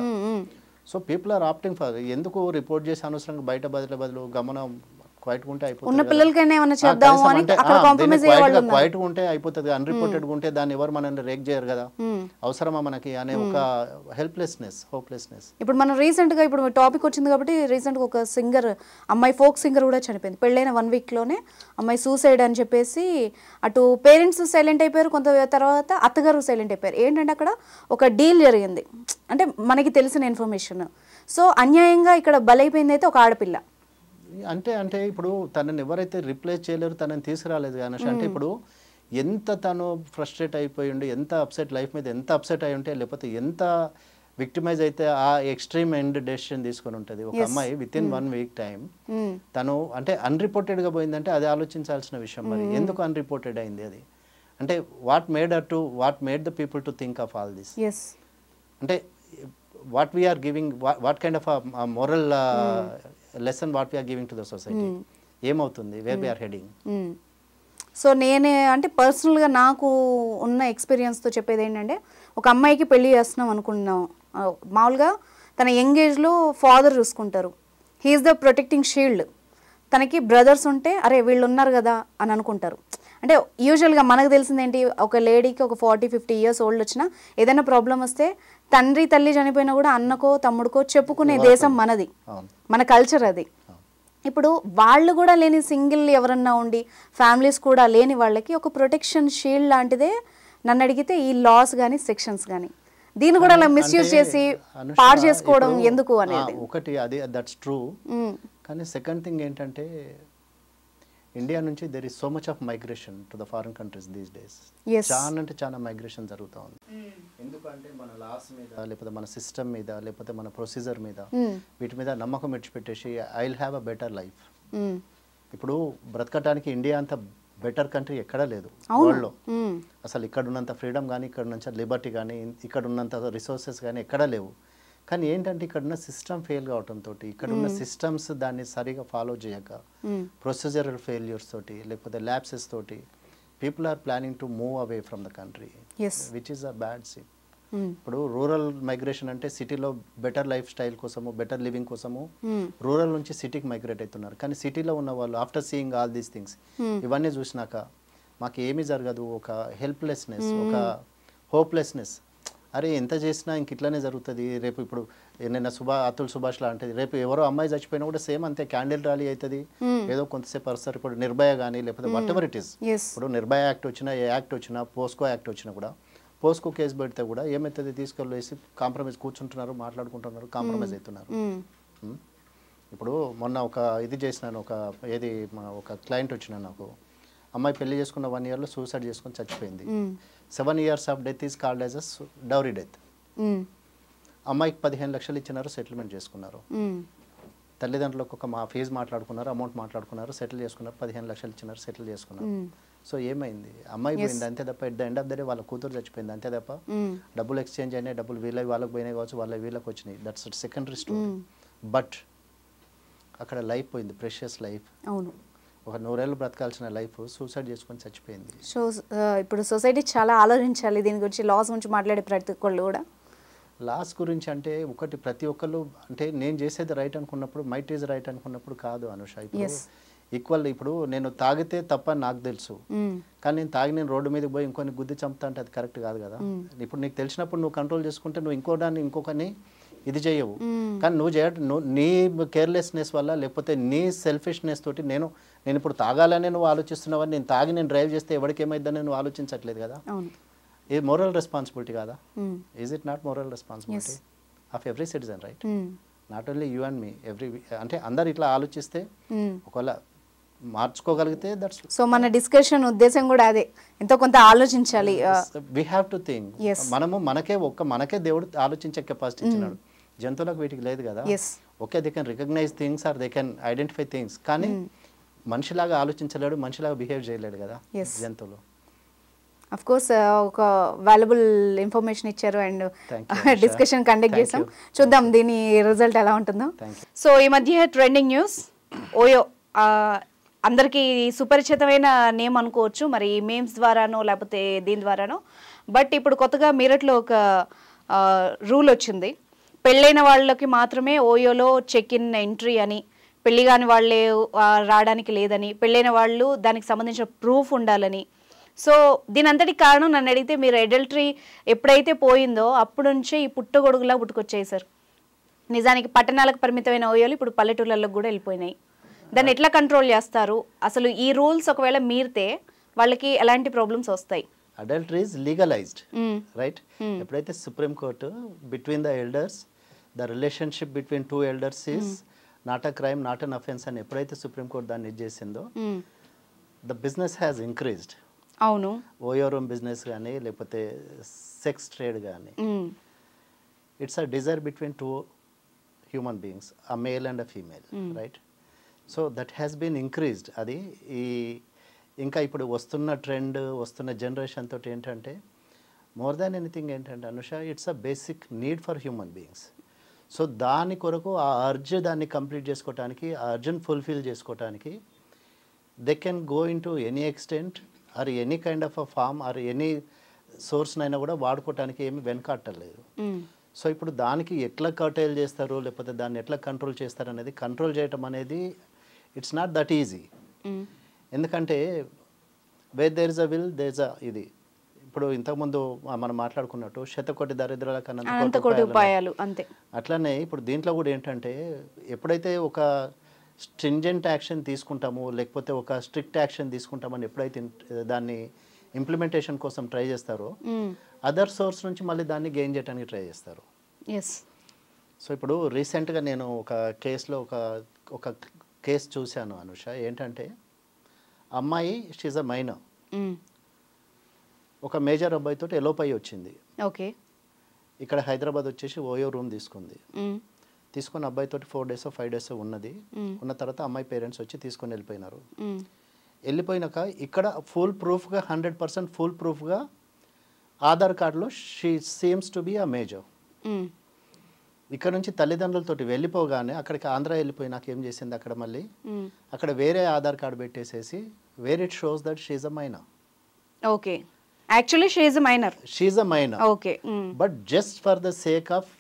So people are opting for ఎందుకు రిపోర్ట్ చేసి అనవసరంగా బయట బదులు గమనం క్వైట్ ఉంటే అయిపోతుంది, క్వైట్ ఉంటే అయిపోతుంది. అన్రిపోర్టెడ్ ఉంటే దాన్ని ఎవరు మనల్ని రేక్ చేయరు కదా, అవసరమా మనకి అనే ఒక హెల్ప్లెస్నెస్, హోప్లెస్నెస్. ఇప్పుడు మనం రీసెంట్ గా ఇప్పుడు టాపిక్ వచ్చింది కాబట్టి రీసెంట్ గా ఒక సింగర్ అమ్మాయి, ఫోక్ సింగర్ కూడా చనిపోయింది. పెళ్ళైన 1 week లోనే అమ్మాయి సూసైడ్ అని చెప్పేసి అటు పేరెంట్స్ సైలెంట్ అయిపోయారు, కొంత తర్వాత అత్తగారు సైలెంట్ అయిపోయారు. ఏంటంటే అక్కడ ఒక డీల్ జరిగింది, అంటే మనకి తెలిసిన ఇన్ఫర్మేషన్. సో అన్యాయంగా ఇక్కడ బలైపోయింది అయితే ఒక ఆడపిల్ల. అంటే ఇప్పుడు తనని ఎవరైతే రిప్లేస్ చేయలేరు, తనని తీసుకురాలేదు కానీ అంటే ఇప్పుడు ఎంత తను ఫ్రస్ట్రేట్ అయిపోయిండు, ఎంత అప్సెట్ లైఫ్ మీద ఎంత అప్సెట్ అయి ఉంటే, లేకపోతే ఎంత విక్టిమైజ్ అయితే ఆ ఎక్స్ట్రీమ్ ఎండ్ డెసిషన్ తీసుకొని ఉంటుంది ఒక అమ్మాయి విత్ ఇన్ 1 week టైం. తను అంటే అన్రిపోర్టెడ్గా పోయిందంటే అది ఆలోచించాల్సిన విషయం. మరి ఎందుకు అన్రిపోర్టెడ్ అయింది అది అంటే what made the people to think of all this. అంటే what we are giving, what kind of moral lesson what we are giving to the society, ఏమవుతుంది, where we are heading. So నేనే అంటే పర్సనల్గా నాకు ఉన్న ఎక్స్పీరియన్స్తో చెప్పేది ఏంటంటే, ఒక అమ్మాయికి పెళ్లి చేస్తున్నాం అనుకున్నాం, మామూలుగా తన యంగ్ ఏజ్లో ఫాదర్ చూసుకుంటారు, హీఈస్ ద ప్రొటెక్టింగ్ షీల్డ్. తనకి బ్రదర్స్ ఉంటే అరే వీళ్ళు ఉన్నారు కదా అని అనుకుంటారు. అంటే యూజువల్గా మనకు తెలిసింది ఏంటి, ఒక లేడీకి ఒక 40-50 years ఓల్డ్ వచ్చినా ఏదైనా ప్రాబ్లం వస్తే తండ్రి తల్లి చనిపోయినా కూడా అన్నకో తమ్ముడికో చెప్పుకునే దేశం మనది, మన కల్చర్ అది. ఇప్పుడు వాళ్ళు కూడా లేని సింగిల్ ఎవరన్నా ఉండి ఫ్యామిలీస్ కూడా లేని వాళ్ళకి ఒక ప్రొటెక్షన్ షీల్డ్ లాంటిదే నన్ను అడిగితే ఈ లాస్ కానీ సెక్షన్స్ కానీ. దీన్ని కూడా అలా మిస్యూజ్ చేసి పాడు చేసుకోవడం ఎందుకు అనేది ఒకటి, అది దట్స్ ట్రూ. కానీ సెకండ్ థింగ్ ఏంటంటే ఇండియా నుంచి there is so much of migration to the foreign countries these days. చాలా అంటే చాలా మైగ్రేషన్ జరుగుతూ ఉంది. ఎందుకంటే మన లాస్ మీద, లేకపోతే మన సిస్టమ్ మీద, లేకపోతే మన ప్రొసీజర్ మీద, వీటి మీద నమ్మకం విడిచిపెట్టేసి I will have a better life. ఇప్పుడు బ్రతకటానికి ఇండియా అంత బెటర్ కంట్రీ ఎక్కడా లేదు వరల్డ్లో. అసలు ఇక్కడ ఉన్నంత ఫ్రీడమ్ కానీ, ఇక్కడ ఉన్నంత లిబర్టీ కానీ, ఇక్కడ ఉన్నంత రిసోర్సెస్ కానీ ఎక్కడా లేవు. కానీ ఏంటంటే ఇక్కడ ఉన్న సిస్టమ్ ఫెయిల్ కావడంతో, ఇక్కడ ఉన్న సిస్టమ్స్ దాన్ని సరిగా ఫాలో చేయక, ప్రొసీజరల్ ఫెయిల్యూర్స్ తోటి, లేకపోతే ల్యాప్సెస్ తోటి people are planning to move away from the country, which is a bad scene. ఇప్పుడు రూరల్ మైగ్రేషన్ అంటే సిటీలో బెటర్ లైఫ్ స్టైల్ కోసము, బెటర్ లివింగ్ కోసము రూరల్ నుంచి సిటీకి మైగ్రేట్ అవుతున్నారు. కానీ సిటీలో ఉన్న వాళ్ళు after seeing all these things, ఇవన్నీ చూసినాక మాకు ఏమీ జరగదు, ఒక హెల్ప్లెస్నెస్, ఒక హోప్లెస్నెస్, అరే ఎంత చేసినా ఇంక ఇట్లానే జరుగుతుంది. రేపు ఇప్పుడు నిన్న అతుల్ సుభాష్ లాంటిది, రేపు ఎవరో అమ్మాయి చచ్చిపోయినా కూడా సేమ్ అంతే క్యాండిల్ ర్యాలీ అవుతుంది, ఏదో కొంతసేపు వస్తారు. ఇప్పుడు నిర్భయ కానీ, లేకపోతే వాట్ ఎవర్ ఇట్ ఈస్, ఇప్పుడు నిర్భయ యాక్ట్ వచ్చినా, ఏ యాక్ట్ వచ్చినా, పోస్కో యాక్ట్ వచ్చినా కూడా, పోస్కో కేసు పెడితే కూడా ఏమవుతుంది, తీసుకెళ్ళేసి కాంప్రమైజ్ కూర్చుంటున్నారు, మాట్లాడుకుంటున్నారు, కాంప్రమైజ్ అవుతున్నారు. ఇప్పుడు మొన్న ఒక ఇది చేసినాను, ఒక క్లయింట్ వచ్చిన నాకు, అమ్మాయి పెళ్లి చేసుకున్న 1 yearలో సూసైడ్ చేసుకొని చచ్చిపోయింది. 7 years of death is called as a dowry death. అమ్మాయికి 15 లక్షలు ఇచ్చినారు, సెటిల్మెంట్ చేసుకున్నారు. తల్లిదండ్రులకు ఒక ఫీజు మాట్లాడుకున్నారు, అమౌంట్ మాట్లాడుకున్నారు, సెటిల్ చేసుకున్నారు, 15 లక్షలు ఇచ్చినారు, సెటిల్ చేసుకున్నారు. సో ఏమైంది, అమ్మాయి పోయింది అంతే తప్ప, at the end of the day వాళ్ళ కూతురు చచ్చిపోయింది అంతే తప్ప, డబ్బులు ఎక్స్చేంజ్ అయినాయి, డబ్బులు వాళ్ళకి పోయినాయి కావచ్చు, వీళ్ళకి వచ్చినాయి, దట్స్ సెకండరీ స్టోరీ. బట్ అక్కడ లైఫ్ పోయింది, ప్రెషియస్ లైఫ్. అవును, ఒక 100 ఏళ్ళు బ్రతకాల్సిన లైఫ్ సూసైడ్ చేసుకొని చచ్చిపోయింది. సో ఇప్పుడు సొసైటీ చాలా ఆలోచించాలి దీని గురించి, లాస్ గురించి మాట్లాడే ప్రతి ఒక్కళ్ళు కూడా. లాస్ గురించి అంటే ఒకటి, ప్రతి ఒక్కళ్ళు అంటే నేను చేసేది రైట్ అనుకున్నప్పుడు, మైట్ ఈజ్ రైట్ అనుకున్నప్పుడు కాదు అనుష. ఇప్పుడు ఈక్వల్, ఇప్పుడు నేను తాగితే తప్ప నాకు తెలుసు, కానీ నేను రోడ్డు మీదకి పోయి ఇంకొని గుద్ది చంపుతా అంటే అది కరెక్ట్ కాదు కదా. ఇప్పుడు నీకు తెలిసినప్పుడు నువ్వు కంట్రోల్ చేసుకుంటే, నువ్వు ఇంకొకరిని ఇది చేయవు. కానీ నువ్వు నీ కేర్లెస్నెస్ వల్ల లేకపోతే నీ సెల్ఫిష్నెస్ తోటి నేను ఇప్పుడు తాగాలనే నువ్వు ఆలోచిస్తున్నావని, నేను తాగి నేను డ్రైవ్ చేస్తే ఎవరికి ఏమైందని నువ్వు ఆలోచించట్లేదు కదా. ఇది మోరల్ రెస్పాన్సిబిలిటీ కాదా? Is it not moral responsibility of every citizen, right? Not only you and me, అంటే అందరు ఇట్లా ఆలోచిస్తే ఒకవేళ మార్చుకోగలిగితే దట్స్. సో మన డిస్కషన్ ఉద్దేశం కూడా అదే, ఎంతో కొంత ఆలోచించాలి. We have to think. మనకే దేవుడు ఆలోచించే కెపాసిటీ ఇచ్చినాడు, జంతువులకు వీటికి లేదు కదా. Okay, they can recognise things or they can identify things, కానీ మనిషిలాగా ఆలోచించలేడు, మనిషిలాగా బిహేవ్ చేయలేడు కదా జంతువులు. అఫ్ కోర్స్ ఒక వాల్యుబుల్ ఇన్ఫర్మేషన్ ఇచ్చారు అండ్ డిస్కషన్ కండక్ట్ చేసాం. చూద్దాం దీని రిజల్ట్ ఎలా ఉంటుందో. సో ఈ మధ్య ట్రెండింగ్ న్యూస్ ఓయో, అందరికీ సుపరిచితమైన నేమ్ అనుకోవచ్చు, మరి మేమ్స్ ద్వారానో లేకపోతే దీని ద్వారానో. బట్ ఇప్పుడు కొత్తగా మీరట్లో ఒక రూల్ వచ్చింది, పెళ్ళైన వాళ్ళకి మాత్రమే ఓయోలో చెక్ ఇన్ ఎంట్రీ అని, పెళ్లి కాని వాళ్ళే రావడానికి లేదని, పెళ్ళైన వాళ్ళు దానికి సంబంధించిన ప్రూఫ్ ఉండాలని. సో దీని అంతటి కారణం నన్ను అడిగితే మీరు అడల్టరీ ఎప్పుడైతే పోయిందో అప్పటి నుంచే ఈ పుట్టగొడుగులా పుట్టుకొచ్చాయి సార్. నిజానికి పట్టణాలకు పరిమితమైన ఓయోలు ఇప్పుడు పల్లెటూళ్ళలో కూడా వెళ్ళిపోయినాయి. దాన్ని ఎట్లా కంట్రోల్ చేస్తారు? అసలు ఈ రూల్స్ ఒకవేళ మీరితే వాళ్ళకి ఎలాంటి ప్రాబ్లమ్స్ వస్తాయి? Adultery is legalised, right? ఎప్పుడైతే supreme court between the elders, the relationship between two elders is not a crime, not an offence అని ఎప్పుడైతే సుప్రీం కోర్టు దాన్ని ఇది చేసిందో, ద బిజినెస్ హ్యాస్ ఇంక్రీజ్డ్. అవును, ఓయో రూమ్ బిజినెస్ కానీ లేకపోతే సెక్స్ ట్రేడ్ కానీ, it's a desire between two human beings, a male and a female, right? So that has been increased. అది ఇంకా ఇప్పుడు వస్తున్న ట్రెండ్, వస్తున్న జనరేషన్ తోటి ఏంటంటే మోర్ దాన్ ఎనీథింగ్ ఏంటంటే Anusha, it's a basic need for human beings. So దాని కొరకు ఆ అర్జ్ దాన్ని కంప్లీట్ చేసుకోవటానికి, ఆ అర్జ్ని ఫుల్ఫిల్ చేసుకోవటానికి they can go into any extent or any kind of a form or any సోర్స్నైనా కూడా వాడుకోవటానికి ఏమి వెనకాట్టలేదు. సో ఇప్పుడు దానికి ఎట్లా కర్టైల్ చేస్తారు, లేకపోతే దాన్ని ఎట్లా కంట్రోల్ చేస్తారు అనేది, కంట్రోల్ చేయటం అనేది ఇట్స్ నాట్ దట్ ఈజీ. ఎందుకంటే where there is a will there is a ఇది. ఇప్పుడు ఇంతకుముందు మనం మాట్లాడుకున్నట్టు శతకోటి దరిద్రాల కన్నా ఉపాయాలు అంతే. అట్లనే ఇప్పుడు దీంట్లో కూడా ఏంటంటే ఎప్పుడైతే ఒక స్ట్రింజెంట్ యాక్షన్ తీసుకుంటాము, లేకపోతే ఒక స్ట్రిక్ట్ యాక్షన్ తీసుకుంటామని ఎప్పుడైతే దాన్ని ఇంప్లిమెంటేషన్ కోసం ట్రై చేస్తారో, అదర్ సోర్స్ నుంచి మళ్ళీ దాన్ని గెయిన్ చేయడానికి ట్రై చేస్తారు. సో ఇప్పుడు రీసెంట్గా నేను ఒక కేసులో ఒక కేసు చూశాను అనుష. ఏంటంటే అమ్మాయి షీజ్ అ మైనర్, ఒక మేజర్ అబ్బాయితో ఎలోప్ అయ్యి వచ్చింది. ఓకే, ఇక్కడ హైదరాబాద్ వచ్చేసి ఓయో రూమ్ తీసుకుంది. తీసుకున్న అబ్బాయితో 4 days 5 days ఉన్నది. ఉన్న తర్వాత అమ్మాయి పేరెంట్స్ వచ్చి తీసుకొని వెళ్ళిపోయినారు. వెళ్ళిపోయినాక ఇక్కడ ఫుల్ ప్రూఫ్గా 100% ఫుల్ ప్రూఫ్గా ఆధార్ కార్డులో she seems to be a major. ఇక్కడ నుంచి తల్లిదండ్రులతోటి వెళ్ళిపోగానే అక్కడికి ఆంధ్ర వెళ్ళిపోయి నాకేం చేసింది, అక్కడ మళ్ళీ అక్కడ వేరే ఆధార్ కార్డు పెట్టేసేసి where it shows that she's a minor. Okay, actually she is a minor. Okay, but just for the sake of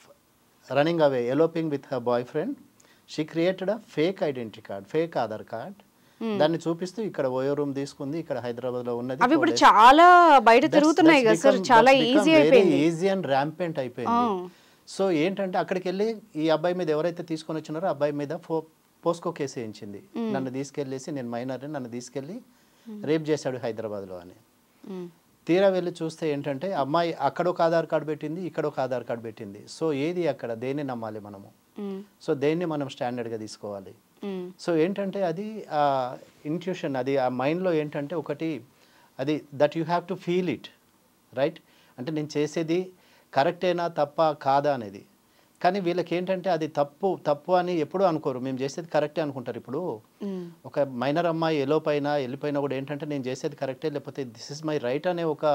running away, eloping with her boyfriend, she created a fake identity card, fake Aadhaar card. దాన్ని చూపిస్తూ ఇక్కడ OYO room తీసుకుంది, ఇక్కడ హైదరాబాద్ లో ఉన్నది. అవి ఇప్పుడు చాలా బయట తిరుగుతున్నాయి కదా సార్, చాలా ఈజీ అయిపోయింది, ఈజీ అండ్ ర్యాంపెంట్ అయిపోయింది. సో ఏంటంటే అక్కడికి వెళ్ళి ఈ అబ్బాయి మీద ఎవరైతే తీసుకొని వచ్చినారో అబ్బాయి మీద పోస్కో కేసు వేయించింది. నన్ను తీసుకెళ్ళేసి, నేను మైనర్, నన్ను తీసుకెళ్ళి రేప్ చేశాడు హైదరాబాద్లో అని. తీరా వెళ్ళి చూస్తే ఏంటంటే అమ్మాయి అక్కడ ఒక ఆధార్ కార్డు పెట్టింది, ఇక్కడ ఒక ఆధార్ కార్డు పెట్టింది. సో ఏది అక్కడ దేన్ని నమ్మాలి మనము? సో దేన్ని మనం స్టాండర్డ్గా తీసుకోవాలి? సో ఏంటంటే అది ఆ ఇంట్యూషన్, అది ఆ మైండ్లో ఏంటంటే ఒకటి అది that you have to feel it, right? అంటే నేను చేసేది కరెక్టేనా తప్ప కాదా అనేది. కానీ వీళ్ళకి ఏంటంటే అది తప్పు అని ఎప్పుడూ అనుకోరు, మేము చేసేది కరెక్టే అనుకుంటారు. ఇప్పుడు ఒక మైనర్ అమ్మాయి వెళ్ళిపోయినా కూడా ఏంటంటే నేను చేసేది కరెక్టే, లేకపోతే దిస్ ఇస్ మై రైట్ అనే ఒక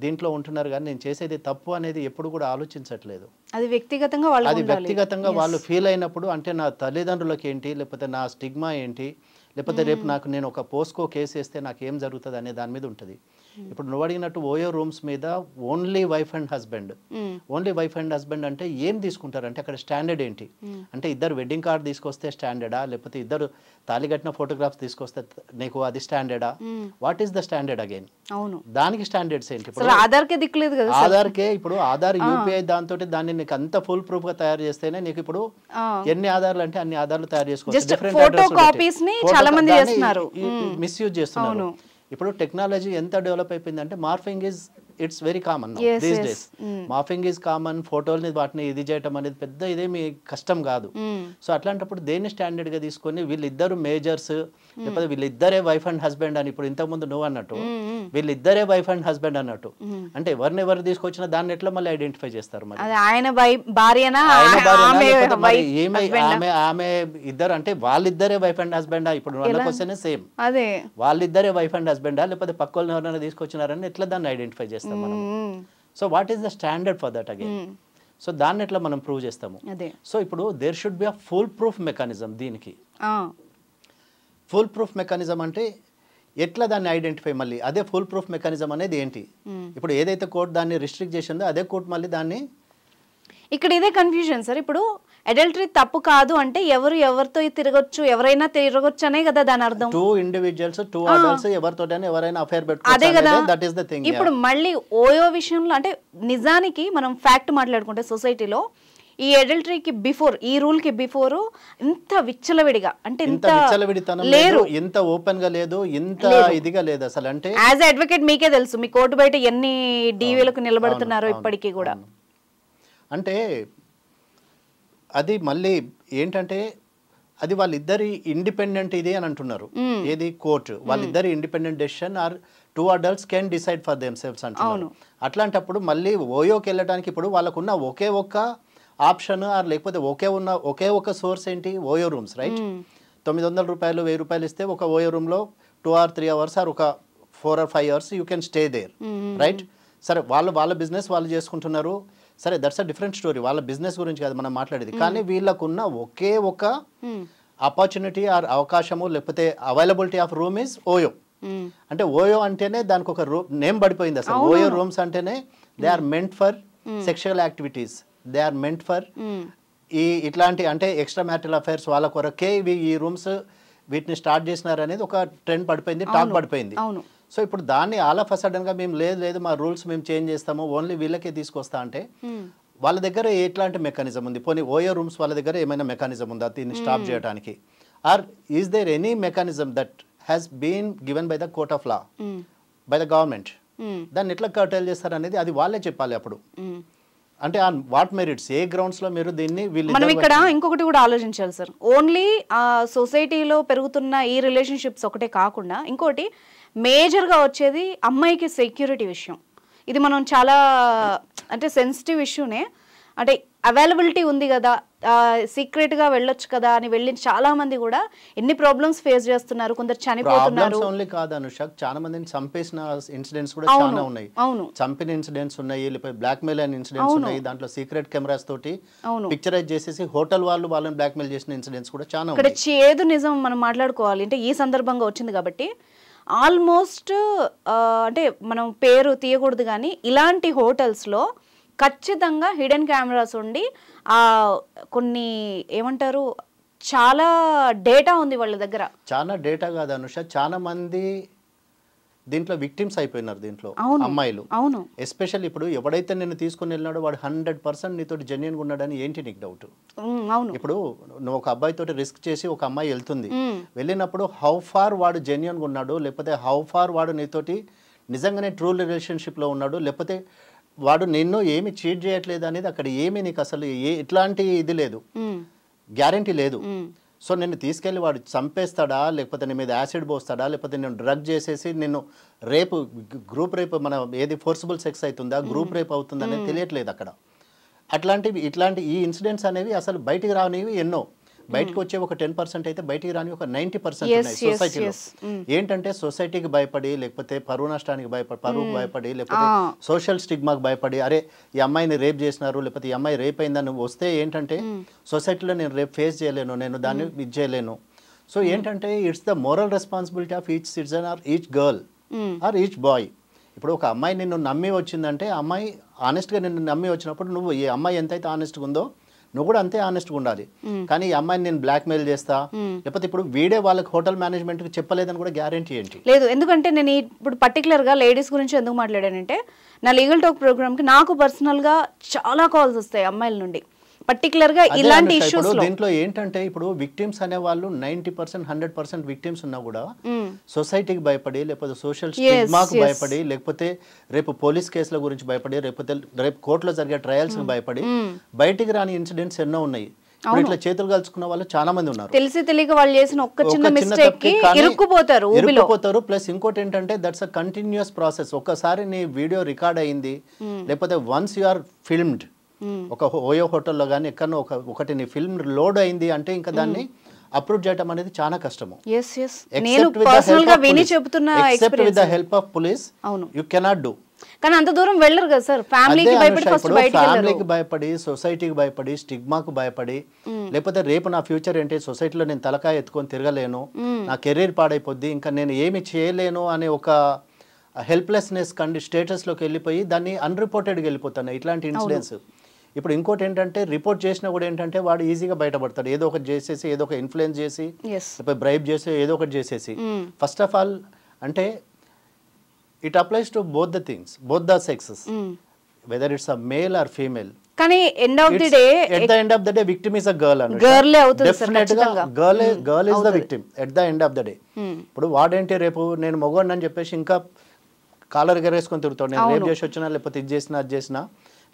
దీంట్లో ఉంటున్నారు. కానీ నేను చేసేది తప్పు అనేది ఎప్పుడు కూడా ఆలోచించట్లేదు. అది వ్యక్తిగతంగా వాళ్ళు ఫీల్ అయినప్పుడు, అంటే నా తల్లిదండ్రులకి ఏంటి, లేకపోతే నా స్టిగ్మా ఏంటి, లేకపోతే రేపు నేను ఒక పోస్కో కేసు వేస్తే నాకు ఏం జరుగుతుంది అనే దాని మీద ఉంటుంది. ఇప్పుడు నువ్వు అడిగినట్టు ఓయో రూమ్స్ మీద ఓన్లీ వైఫ్ అండ్ హస్బెండ్ అంటే ఏం తీసుకుంటారు అంటే అక్కడ స్టాండర్డ్ ఏంటి అంటే ఇద్దరు వెడ్డింగ్ కార్డ్ తీసుకొస్తే స్టాండర్డా, లేకపోతే ఇద్దరు తాళి కట్టిన ఫోటోగ్రాఫ్స్ తీసుకొస్తే నీకు అది స్టాండర్డా? What is the standard again? దానికి స్టాండర్డ్స్ ఏంటి? ఆధార్కే ఇప్పుడు ఆధార్ యూపీఐ దాంతో దాన్ని నీకు అంత ఫుల్ ప్రూఫ్ గా తయారు చేస్తేనే నీకు ఇప్పుడు ఎన్ని ఆధారాలు అంటే అన్ని ఆధారాలు తయారు Just చేసుకోవచ్చు. photo copies ని చాలా మంది చేస్తున్నారు. మిస్యూజ్ చేస్తున్నారు. ఇప్పుడు టెక్నాలజీ ఎంత డెవలప్ అయిపోయిందంటే morphing is it's very common Yes, these yes. Days. Morphing is common. ఫోటోల్ని వాటిని ఇది చేయటం అనేది పెద్ద ఇదేమి కష్టం కాదు. సో అట్లాంటప్పుడు దేన్ని స్టాండర్డ్ గా తీసుకొని వీళ్ళిద్దరు మేజర్స్ లేకపోతే వీళ్ళిద్దరే వైఫ్ అండ్ హస్బెండ్ అని ఇప్పుడు ఇంతకుముందు నువ్వు అన్నట్టు వీళ్ళిద్దరే వైఫ్ అండ్ హస్బెండ్ అన్నట్టు అంటే ఎవరు తీసుకొచ్చినా దాన్ని ఎట్లా మళ్ళీ ఐడెంటిఫై చేస్తారు మరి? అది ఆయన భార్యనా ఆమె ఇద్దరు అంటే వాళ్ళిద్దరే వైఫ్ అండ్ హస్బెండా? ఇప్పుడు వాళ్ళ క్వశ్చన్ సేమ్. అదే వాళ్ళిద్దరే వైఫ్ అండ్ హస్బెండా లేకపోతే పక్క వాళ్ళని ఎవరైనా తీసుకొచ్చినారని ఎట్లా దాన్ని ఐడెంటిఫై చేస్తాం మనం? So what is the standard for that again? So దాన్ని ఎట్లా మనం ప్రూవ్ చేస్తాము? సో ఇప్పుడు there should be a full proof mechanism. దీనికి ఫుల్ ప్రూఫ్ మెకానిజం అంటే ఎట్లా దాన్ని ఐడెంటిఫై మళ్ళీ అదే ఫుల్ ప్రూఫ్ మెకానిజం అనేది ఏంటి? ఇప్పుడు ఏదైతే కోర్టు దాన్ని రిస్ట్రిక్ట్ చేసిందో అదే కోర్టు మళ్ళీ దాన్ని ఇక్కడ ఇదే కన్ఫ్యూజన్ సార్. ఇప్పుడు అడల్టరీ తప్పు కాదు అంటే ఎవరితో తిరగొచ్చు, ఎవరైనా తిరగొచ్చు అనే కదా దాని అర్థం. టూ ఇండివిజువల్స్ టూ అడల్ట్స్ ఎవరితోటైనా ఎవరైనా అఫైర్ అదే కదా. That is the thing. ఇప్పుడు మళ్ళీ ఓయో విషయంలో అంటే నిజానికి మనం ఫ్యాక్ట్ మాట్లాడుకుంటే సొసైటీలో ఈ అడల్టరీకి బిఫోర్, ఈ రూల్ కి బిఫోర్ ఇంత విచ్చలవిడిగా అంటే ఇంత విచ్చలవిడితనం లేదు, ఇంత ఓపెన్ గా లేదు, ఇంత ఇదిగా లేదు అసలు. అంటే యాజ్ అడ్వకేట్ మీకే తెలుసు మీ కోర్టు బయట ఎన్ని డీవీలకు నిలబడుతున్నారో ఇప్పటికీ కూడా. అంటే అది మళ్ళీ ఏంటంటే అది వాళ్ళిద్దరి ఇండిపెండెంట్ ఇది అని అంటున్నారు. ఏది కోర్టు వాళ్ళిద్దరి independent decision or two adults can decide for themselves అంటున్నారు. అట్లాంటప్పుడు మళ్ళీ ఓయోకి వెళ్ళడానికి ఇప్పుడు వాళ్ళకున్న ఒకే ఒక్క ఆప్షన్ ఆర్ లేకపోతే ఒకే ఒక సోర్స్ ఏంటి? OYO rooms, right? 900 రూపాయలు 1000 రూపాయలు ఇస్తే ఒక ఓయో రూమ్ లో 2 or 3 hours ఆర్ ఒక 4 or 5 hours you can stay there, right? సరే వాళ్ళ బిజినెస్ వాళ్ళు చేసుకుంటున్నారు, సరే దట్స్ అ డిఫరెంట్ స్టోరీ. వాళ్ళ బిజినెస్ గురించి కాదు మనం మాట్లాడేది. కానీ వీళ్ళకున్న ఒకే ఒక ఆపర్చునిటీ ఆర్ అవకాశము లేకపోతే availability of room is OYO. అంటే ఓయో అంటేనే దానికి ఒక నేమ్ పడిపోయింది అసలు. ఓయో రూమ్స్ అంటేనే they are meant for sexual activities, they are meant for ఇట్లాంటి అంటే ఎక్స్ట్రా మ్యారిటల్ అఫైర్స్ వాళ్ళ కొరకే ఈ రూమ్స్ వీటిని స్టార్ట్ చేసినారు అనేది ఒక ట్రెండ్ పడిపోయింది, టాక్ పడిపోయింది. సో ఇప్పుడు దాన్ని ఆల్ ఆఫ్ అ సడన్ గా మేము లేదు మా రూల్స్ మేము చేంజ్ చేస్తాము ఓన్లీ వీళ్ళకే తీసుకొస్తా అంటే వాళ్ళ దగ్గర ఎట్లాంటి మెకానిజం ఉంది? పోనీ ఓయో రూమ్స్ వాళ్ళ దగ్గర ఏమైనా మెకానిజం ఉందా దీన్ని స్టాప్ చేయడానికి? Or is there any mechanism that has been given by the court of law by the government? దాన్ని ఎట్లా కర్టైల్ చేస్తారు అనేది అది వాళ్ళే చెప్పాలి అప్పుడు. అంటే on what merits, A grounds లో మీరు దీన్ని మనం ఇక్కడ ఇంకొకటి కూడా ఆలోచించాలి సార్. ఓన్లీ సొసైటీలో పెరుగుతున్న ఈ రిలేషన్షిప్స్ ఒకటే కాకుండా ఇంకోటి మేజర్గా వచ్చేది అమ్మాయికి సెక్యూరిటీ విషయం. ఇది మనం చాలా అంటే సెన్సిటివ్ ఇష్యూనే. అంటే అవైలబిలిటీ ఉంది కదా, సీక్రెట్గా వెళ్ళొచ్చు కదా అని వెళ్ళి చాలా మంది కూడా ఎన్ని ప్రాబ్లమ్స్ ఫేస్ చేస్తున్నారు, కొందరు చనిపోతున్నారు. ఓన్లీ కాదు అనుషాక్, చాలా మందిని చంపేసిన ఇన్సిడెంట్స్ కూడా చాలా ఉన్నాయి. చంపిన ఇన్సిడెంట్స్ ఉన్నాయి, లేకపోతే బ్లాక్ మెయిల్ అయిన ఇన్సిడెంట్స్ ఉన్నాయి. దాంట్లో సీక్రెట్ కెమెరాస్ తోటి పిక్చరైజ్ చేసేసి హోటల్ వాళ్ళని బ్లాక్ మెయిల్ చేసిన ఇన్సిడెంట్స్ కూడా చాలా ఉన్నాయి. ఇక్కడ చేదు నిజం మనం మాట్లాడుకోవాలి అంటే ఈ సందర్భంగా వచ్చింది కాబట్టి ఆల్మోస్ట్ అంటే మనం పేరు తీయకూడదు కానీ ఇలాంటి హోటల్స్లో ఖచ్చితంగా హిడెన్ కెమెరాస్ ఉండి కొన్ని ఏమంటారు చాలా డేటా ఉంది వాళ్ళ దగ్గర. చాలా డేటా కాదు అనుష, చాలా మంది దీంట్లో విక్టిమ్స్ అయిపోయినారు దీంట్లో అమ్మాయిలు. అవును, ఎస్పెషల్ ఇప్పుడు ఎవడైతే నిన్ను తీసుకుని వెళ్ళినాడో వాడు 100% నీతో జెన్యూన్గా ఉన్నాడని ఏంటి నీకు డౌట్? ఇప్పుడు నువ్వు ఒక అబ్బాయితో రిస్క్ చేసి ఒక అమ్మాయి వెళ్తుంది, వెళ్ళినప్పుడు హౌ ఫార్ వాడు జెన్యూన్గా ఉన్నాడు, లేకపోతే హౌ ఫార్ వాడు నీతోటి నిజంగానే ట్రూ రిలేషన్షిప్లో ఉన్నాడు, లేకపోతే వాడు నిన్ను ఏమి చీట్ చేయట్లేదు అనేది అక్కడ ఏమి నీకు అసలు ఎట్లాంటి ఇది లేదు, గ్యారంటీ లేదు. సో నిన్ను తీసుకెళ్ళి వాడు చంపేస్తాడా, లేకపోతే నీ మీద యాసిడ్ పోస్తాడా, లేకపోతే నేను డ్రగ్ చేసేసి నిన్ను రేపు గ్రూప్ రేప్ మన ఏది ఫోర్సిబుల్ సెక్స్ అవుతుందా, గ్రూప్ రేప్ అవుతుందా అనేది తెలియట్లేదు అక్కడ. ఇట్లాంటి ఈ ఇన్సిడెంట్స్ అనేవి అసలు బయటికి రానివి ఎన్నో. బయటకు వచ్చే ఒక 10% అయితే బయటికి రాని ఒక 90% ఉన్నాయి సొసైటీలో. ఏంటంటే సొసైటీకి భయపడి, లేకపోతే పరువు నష్టానికి భయపడి, లేకపోతే సోషల్ స్టిగ్మాకి భయపడి, అరే ఈ అమ్మాయిని రేప్ చేసినారు, లేకపోతే ఈ అమ్మాయి రేప్ అయిందని వస్తే ఏంటంటే సొసైటీలో నేను రేప్ ఫేస్ చేయలేను, నేను దాన్ని ఇది చేయలేను. సో ఏంటంటే it's the moral responsibility of each citizen or each girl or each boy. ఇప్పుడు ఒక అమ్మాయి నిన్ను నమ్మి వచ్చిందంటే అమ్మాయి ఆనెస్ట్గా నిన్ను నమ్మి వచ్చినప్పుడు నువ్వు ఈ అమ్మాయి ఎంతైతే ఆనెస్ట్గా ఉందో నువ్వు కూడా అంతే ఆనెస్ట్గా ఉండాలి. కానీ ఈ అమ్మాయిని నేను బ్లాక్మెయిల్ చేస్తా, లేకపోతే ఇప్పుడు వీడే వాళ్ళకి హోటల్ మేనేజ్మెంట్కి చెప్పలేదని కూడా గ్యారంటీ ఏంటి? లేదు, ఎందుకంటే నేను ఇప్పుడు పర్టికులర్గా లేడీస్ గురించి ఎందుకు మాట్లాడానంటే, నా లీగల్ టాక్ ప్రోగ్రామ్కి నాకు పర్సనల్గా చాలా కాల్స్ వస్తాయి అమ్మాయిల నుండి, పర్టికులర్గా ఇలాంటి ఇష్యూస్. దీంట్లో ఏంటంటే ఇప్పుడు విక్టిమ్స్ అనే వాళ్ళు 90% 100% విక్టిమ్స్ ఉన్నా కూడా సొసైటీకి భయపడి, లేకపోతే సోషల్ స్టిగ్మాకు భయపడి, లేకపోతే రేపు పోలీస్ కేసుల గురించి భయపడి, లేకపోతే రేపు కోర్టులో జరిగే ట్రయల్స్ భయపడి బయటికి రాని ఇన్సిడెంట్స్ ఎన్నో ఉన్నాయి. ఇట్లా చేతులు కలుసుకున్న వాళ్ళు చాలా మంది ఉన్నారు. తెలిసి తెలియక వాళ్ళు చేసిన ఒక్క చిన్న మిస్టేక్ కి ఇరుక్కుపోతారు. ప్లస్ ఇంకోటి ఏంటంటే దట్స్ అ కంటిన్యూస్ ప్రాసెస్. ఒక్కసారి నీ వీడియో రికార్డ్ అయింది, లేకపోతే వన్స్ యు ఆర్ ఫిల్మ్డ్, ఒక ఓయో హోటల్లో కానీ ఎక్కడో ఒకటి నీ ఫిల్మ్ లోడ్ అయింది అంటే ఇంకా దాన్ని అప్రూవ్ చేయడం అనేది చాలా కష్టము. Except with the help of police you cannot do. కానీ అంత దూరం వెళ్ళరు కదా సార్, ఫ్యామిలీకి భయపడి, సొసైటీకి భయపడి, స్టిగ్మాకు భయపడి, లేకపోతే రేపు నా ఫ్యూచర్ ఏంటి, సొసైటీలో నేను తలకాయ ఎత్తుకొని తిరగలేను, నా కెరీర్ పాడైపోద్ది, ఇంకా నేను ఏమి చేయలేను అనే ఒక హెల్ప్లెస్నెస్ స్టేటస్లోకి వెళ్ళిపోయి దాన్ని అన్రిపోర్టెడ్గా వెళ్ళిపోతున్నాయి ఇట్లాంటి ఇన్సిడెంట్స్. ఇప్పుడు ఇంకోటి ఏంటంటే రిపోర్ట్ చేసినా కూడా ఏంటంటే వాడు ఈజీగా బయటపడతాడు, ఏదో ఒకటి చేసేసి, ఏదో ఒక ఇన్ఫ్లుయెన్స్ చేసి, లేకపోతే బ్రైబ్ చేసి, ఏదో ఒకటి చేసేసి. ఫస్ట్ ఆఫ్ ఆల్ అంటే it applies to both the things, both the sexes, whether it's a male or female. కానీ at the end of the day victim is a girl. Definitely girl is the victim at the end of the day. ఇప్పుడు వాడేంటి రేపు నేను మొగోడిని అని చెప్పేసి ఇంకా caller గరేసుకొని తిరుగుతాడు, నేను rape చేసి వచ్చినా, లేకపోతే ఇది చేసినా అది చేసినా,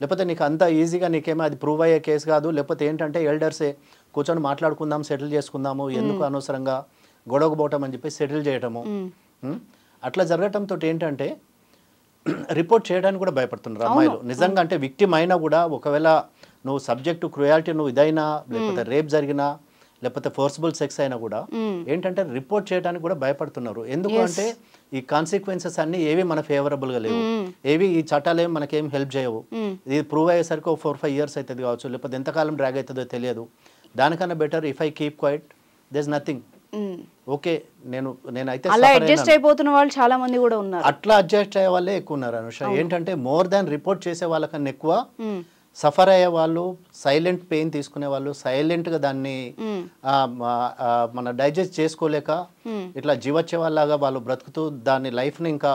లేకపోతే నీకు అంత ఈజీగా నీకేమో అది ప్రూవ్ అయ్యే కేసు కాదు. లేకపోతే ఏంటంటే ఎల్డర్సే కూర్చొని మాట్లాడుకుందాం, సెటిల్ చేసుకుందాము, ఎందుకు అనవసరంగా గొడవకు పోవటం అని చెప్పి సెటిల్ చేయటము. అట్లా జరగటంతో ఏంటంటే రిపోర్ట్ చేయడానికి కూడా భయపడుతున్నారు అమ్మాయిలు. నిజంగా అంటే విక్టిమ్ అయినా కూడా ఒకవేళ నువ్వు సబ్జెక్టు క్రుయాలిటీ నువ్వు ఇదైనా, లేకపోతే రేప్ జరిగినా, లేకపోతే ఫోర్స్బుల్ సెక్స్ అయినా కూడా ఏంటంటే రిపోర్ట్ చేయడానికి కూడా భయపడుతున్నారు. ఎందుకు అంటే ఈ కాన్సిక్వెన్సెస్ అన్ని ఏవి మన ఫేవరబుల్గా లేవు, ఏవి ఈ చట్టాలు ఏమి మనకేం హెల్ప్ చేయవు. ఇది ప్రూవ్ అయ్యేసరికి 4-5 years అవుతుంది కావచ్చు, లేకపోతే ఎంతకాలం డ్రాగ్ అవుతుందో తెలియదు. దానికన్నా better if I keep quiet, there is nothing. Okay, నేనైతే అలా అడ్జస్ట్ అయిపోతున్న వాళ్ళు చాలా మంది కూడా ఉన్నారు. అట్లా అడ్జస్ట్ అయ్యే వాళ్ళే ఎక్కువ ఉన్నారు అనుష. ఏంటంటే మోర్ దాన్ రిపోర్ట్ చేసే వాళ్ళకన్నా ఎక్కువ సఫర్ అయ్యే వాళ్ళు, సైలెంట్ పెయిన్ తీసుకునే వాళ్ళు, సైలెంట్గా దాన్ని మన డైజెస్ట్ చేసుకోలేక ఇట్లా జీవచ్చే వాళ్ళలాగా వాళ్ళు బ్రతుకుతూ దాని లైఫ్ని ఇంకా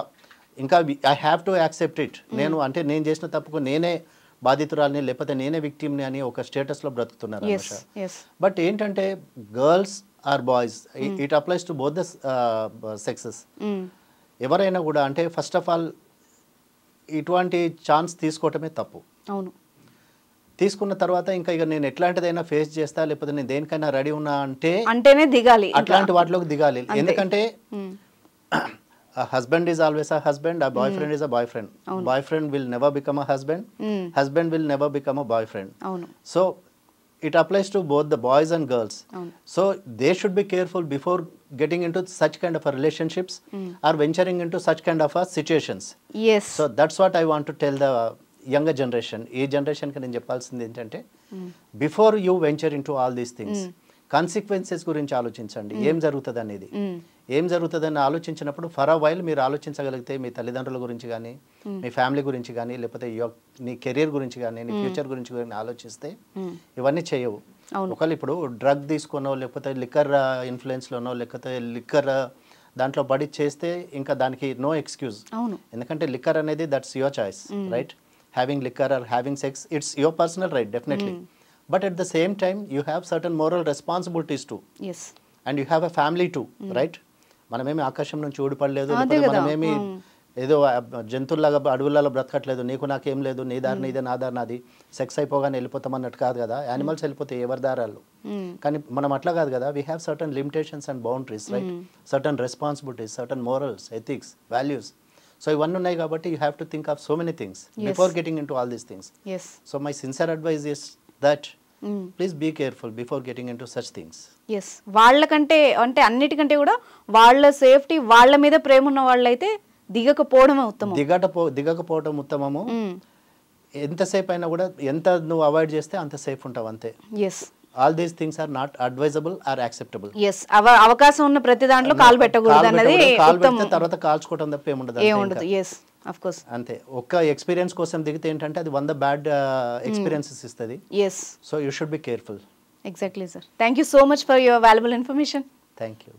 I have to accept it, నేను అంటే నేను చేసిన తప్పుకు నేనే బాధితురాలని, లేకపోతే నేనే విక్టిమ్ని అని ఒక స్టేటస్లో బ్రతుకుతున్నారు అనుష. బట్ ఏంటంటే girls or boys, it applies to both the sexes. ఎవరైనా కూడా అంటే ఫస్ట్ ఆఫ్ ఆల్ ఇటువంటి ఛాన్స్ తీసుకోవటమే తప్పు. అవును, తీసుకున్న తర్వాత ఇంకా ఇక నేను ఎట్లాంటిదైనా ఫేస్ చేస్తా, లేకపోతే నేను దేనికైనా రెడీ ఉన్నా అంటేనే దిగాలి, అట్లాంటి వాటిలోకి దిగాలి. ఎందుకంటే husband is always a husband, a boyfriend is a boyfriend. Boyfriend will never become a husband, husband will never become a boyfriend. So it applies to both the boys and girls. So they should be careful before getting into such kind of a relationships or venturing into such kind of a situations. Yes. So that's what I want to tell the younger generation. Ee generation ki nenu cheppalsindi entante before you venture into all these things, consequences గురించి ఆలోచించండి. ఏం జరుగుతుంది అనేది, ఏం జరుగుతుందని ఆలోచించినప్పుడు for a while మీరు ఆలోచించగలిగితే మీ తల్లిదండ్రుల గురించి కానీ, మీ ఫ్యామిలీ గురించి కానీ, లేకపోతే నీ కెరీర్ గురించి కానీ, నీ ఫ్యూచర్ గురించి కానీ ఆలోచిస్తే ఇవన్నీ చేయవు. ఒకవేళ ఇప్పుడు డ్రగ్ తీసుకునో, లేకపోతే లిక్కర్ ఇన్ఫ్లుయెన్స్లోనో, లేకపోతే లిక్కర్ దాంట్లో పడి చేస్తే ఇంకా దానికి నో ఎక్స్క్యూజ్. ఎందుకంటే లిక్కర్ అనేది that's your choice, right? Having liquor are having sex, it's your personal right definitely. But at the same time, you have certain moral responsibilities too. Yes. And you have a family too, right? మనమేమి ఆకాశం నుంచి ఊడిపడలేదు, మనమేమి ఏదో జంతువులాగా అడవులలో బ్రతకట్లేదు, నీకు నాకేం లేదు, నీ దారి నీదే నా దారి నాది, సెక్స్ అయిపోగానే వెళ్ళిపోతాం అన్నట్టు కాదు కదా. యానిమల్స్ వెళ్ళిపోతాయి ఎవరి దారాలు, కానీ మనం అట్లా కాదు కదా. We have certain limitations and boundaries, right? Certain responsibilities, certain morals, ethics, values. So ఇవన్నీ ఉన్నాయి కాబట్టి you have to think of so many things before getting into all these things. So my sincere advise is that please be careful before getting into such things. Yes, వాళ్ళకంటే అంటే అన్నిటికంటే కూడా వాళ్ళ safety, వాళ్ళ మీద ప్రేమ ఉన్న వాళ్ళైతే దిగకపోవడమే ఉత్తమం. దిగకపోవడం ఉత్తమము. ఎంతసేపు అయినా కూడా ఎంత నువ్వు అవాయిడ్ చేస్తే అంత సేఫ్ ఉంటావు, అంతే. Yes, all these things are not advisable or acceptable. Yes, అవకాశం ఉన్న ప్రతి దాంట్లో కాలు పెట్టకూడదు అన్నది కాలు పెడితే తర్వాత కాల్చుకోవడం తప్ప ఏముండదు. ఎస్ ఆఫ్ కోర్స్ అంతే. ఒక్క ఎక్స్పీరియన్స్ కోసం దిగితే ఏంటంటే అది 100 బ్యాడ్ ఎక్స్పీరియన్సెస్ ఇస్తుంది. Yes, so you should be careful. Exactly sir. Thank you so much for your valuable information. Thank you.